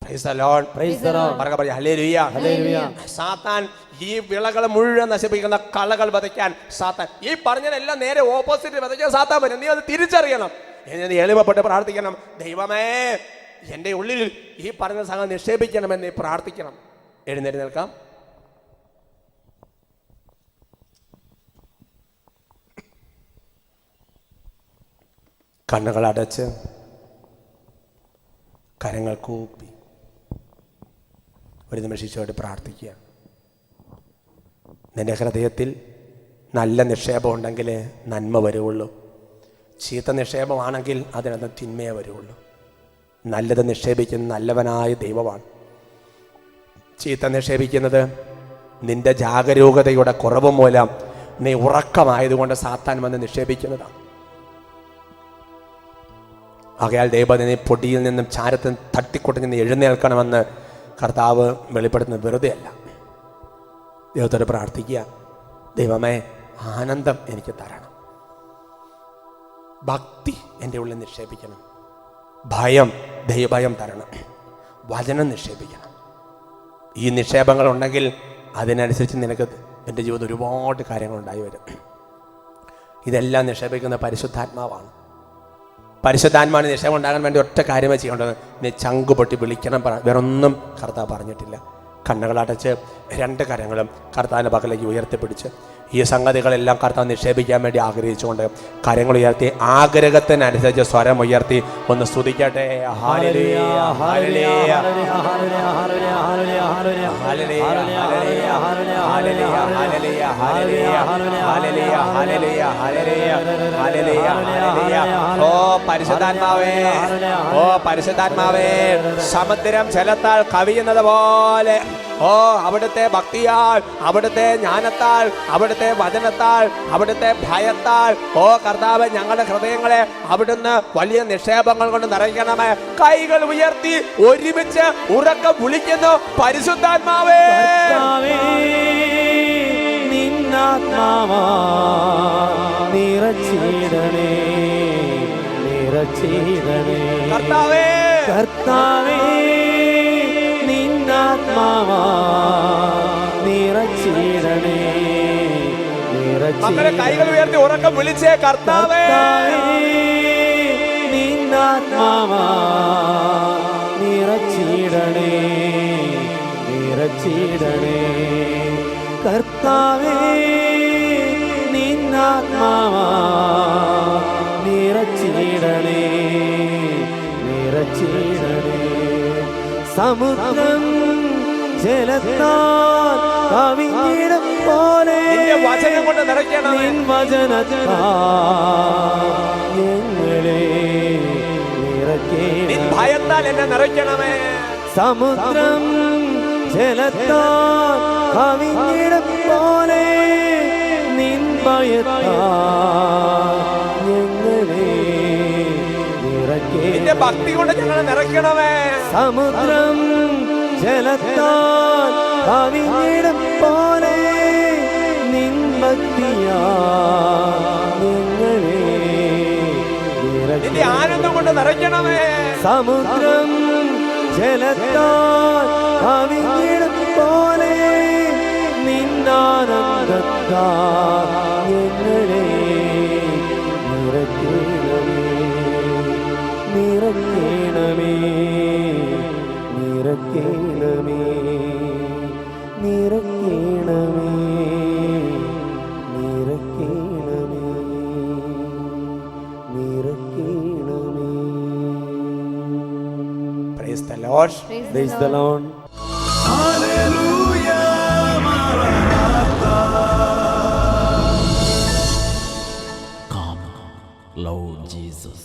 Praise the Lord, praise the Lord. പറയാ ഹല്ലേലൂയ, ഹല്ലേലൂയ. സാത്താൻ ഈ വിളകൾ മുഴുവൻ നശിപ്പിക്കുന്ന കളകൾ വിതയ്ക്കാൻ സാത്താൻ, ഈ പറഞ്ഞതെല്ലാം നേരെ ഓപ്പോസിറ്റ് വിതയ്ക്കാൻ സാത്താൻ വരും. നീ അത് തിരിച്ചറിയണം. നീ എളിമപ്പെട്ട് പ്രാർത്ഥിക്കണം, ദൈവമേ എൻ്റെ ഉള്ളിൽ ഈ പറഞ്ഞ സംഗതി നിക്ഷേപിക്കണമെന്ന് പ്രാർത്ഥിക്കണം. എഴുന്നേറ്റ് നിൽക്കാം. കണ്ണുകൾ അടച്ച് കരങ്ങൾ കൂപ്പി ഒരു നിമിഷത്തോട് പ്രാർത്ഥിക്കുക. നിന്റെ ഹൃദയത്തിൽ നല്ല നിക്ഷേപം ഉണ്ടെങ്കിൽ നന്മ വരുള്ളൂ. ചീത്ത നിക്ഷേപമാണെങ്കിൽ അതിനകത്ത് തിന്മയെ വരുള്ളൂ. നല്ലത് നിക്ഷേപിക്കുന്ന നല്ലവനായ ദൈവമാണ്. ചീത്ത നിക്ഷേപിക്കുന്നത് നിന്റെ ജാഗരൂകതയുടെ കുറവ് മൂലം നീ ഉറക്കമായതുകൊണ്ട് സാത്താൻ വന്ന് നിക്ഷേപിക്കുന്നതാണ്. ആകയാൽ ദൈവം നീ പൊടിയിൽ നിന്നും ചാരത്തിൽ തട്ടിക്കൊട്ടി നീ എഴുന്നേൽക്കണമെന്ന് കർത്താവ് വെളിപ്പെടുത്തുന്നത് വെറുതെ അല്ല. ദൈവത്തോട് പ്രാർത്ഥിക്കുക, ദൈവമേ ആനന്ദം എനിക്ക് തരണം, ഭക്തി എൻ്റെ ഉള്ളിൽ നിക്ഷേപിക്കണം, ഭയം, ദൈവഭയം തരണം, വചനം നിക്ഷേപിക്കണം. ഈ നിക്ഷേപങ്ങൾ ഉണ്ടെങ്കിൽ അതിനനുസരിച്ച് നിനക്ക് എൻ്റെ ജീവിതത്തിൽ ഒരുപാട് കാര്യങ്ങളുണ്ടായി വരും. ഇതെല്ലാം നിക്ഷേപിക്കുന്ന പരിശുദ്ധാത്മാവാണ്. പരിശുദ്ധാത്മാവിന് നിക്ഷേപം ഉണ്ടാകാൻ വേണ്ടി ഒറ്റ കാര്യമേ ചെയ്യേണ്ടത്, നീ ചങ്ക് പൊട്ടി വിളിക്കണം. വേറൊന്നും കർത്താവ് പറഞ്ഞിട്ടില്ല. കണ്ണുകളടച്ച് രണ്ട് കരങ്ങളും കർത്താവിൻ്റെ പക്കലേക്ക് ഉയർത്തിപ്പിടിച്ച് ഈ സംഗതികളെല്ലാം കർത്താവ് നിക്ഷേപിക്കാൻ വേണ്ടി ആഗ്രഹിച്ചുകൊണ്ട് കരങ്ങൾ ഉയർത്തി ആഗ്രഹത്തിനനുസരിച്ച് സ്വരം ഉയർത്തി ഒന്ന് സ്തുതിക്കട്ടെ. ഹല്ലേലൂയ, ഹല്ലേലൂയ, ഹല്ലേലൂയ, ഹല്ലേലൂയ, ഹല്ലേലൂയ, ഹല്ലേലൂയ, ഹല്ലേലൂയ, ഹല്ലേലൂയ, ഹല്ലേലൂയ. ഓ പരിശുദ്ധാത്മാവേ, ഓ പരിശുദ്ധാത്മാവേ, സമുദ്രം ജലത്താൽ കവിയുന്നത് പോലെ, ഓ അവിടുത്തെ ഭക്തിയാൽ, അവിടുത്തെ ജ്ഞാനത്താൽ, അവിടുത്തെ വചനത്താൽ, അവിടുത്തെ ഭയത്താൽ, ഓ കർത്താവ് ഞങ്ങളുടെ ഹൃദയങ്ങളെ അവിടുന്ന് വലിയ നിക്ഷേപങ്ങൾ കൊണ്ട് നിറയ്ക്കണമേ. കൈകൾ ഉയർത്തി ഒരുമിച്ച് ഉറക്കം വിളിക്കുന്നു, പരിശുദ്ധാത്മാവേ, നിന്നാത്മാവാ നിറച്ചിടണേ, നിറച്ചിടണേ. കർത്താവേ, കർത്താവേ നിന്നാത്മാവാ നിറച്ചിടണേ, മക്കളെ കൈകൾ ഉയർത്തി ഉറക്കം വിളിച്ചേ. കർത്താവേ, നിന്നാത്മാവാ നിറച്ചിടണേ, നിറച്ചിടണേ. കർത്താവേ നിന്നാത്മാവാ നിറച്ചിടണേ, നിറച്ചിടണേ. സമുദ്രം ജലത്താൽ കവിഞ്ഞിടം പോലെ വചനം കൊണ്ട് നിറയ്ക്കണം. നിൻ വചനത്താൽ ഞങ്ങളെ നിറയ്ക്കണമേ. നിൻ ഭയത്താൽ എന്നെ നിറയ്ക്കണമേ. സമുദ്രം ജലത്താൽ കവിഞ്ഞിടം പോലെ നിൻ ഭയത്താൽ ഞങ്ങളെ നിറയ്ക്കണമേ. നിന്റെ ഭക്തി കൊണ്ട് ഞങ്ങളെ നിറയ്ക്കണമേ. സമുദ്രം ജലത്താൽ കവിഞ്ഞിടം പോലെ നിൻ ഭക്തിയാൽ ഞങ്ങളെ നിന്റെ നിറയ്ക്കണമേ. ആനന്ദം കൊണ്ട് നിറയ്ക്കണമേ. സമുദ്രം ജലത്താൽ കവിഞ്ഞിടം പോലെ നിന്നാനന്ദത്താൽ ഞങ്ങളെ നിറയ്ക്കണമേ. നിറയ്ക്കണമേ നിറയ്ക്കണമേ നിറയ്ക്കണമേ നിറയ്ക്കണമേ നിറയ്ക്കണമേ. Praise the Lord. Praise the Lord. Hallelujah മാറാനാത്ത. Come, Lord Jesus.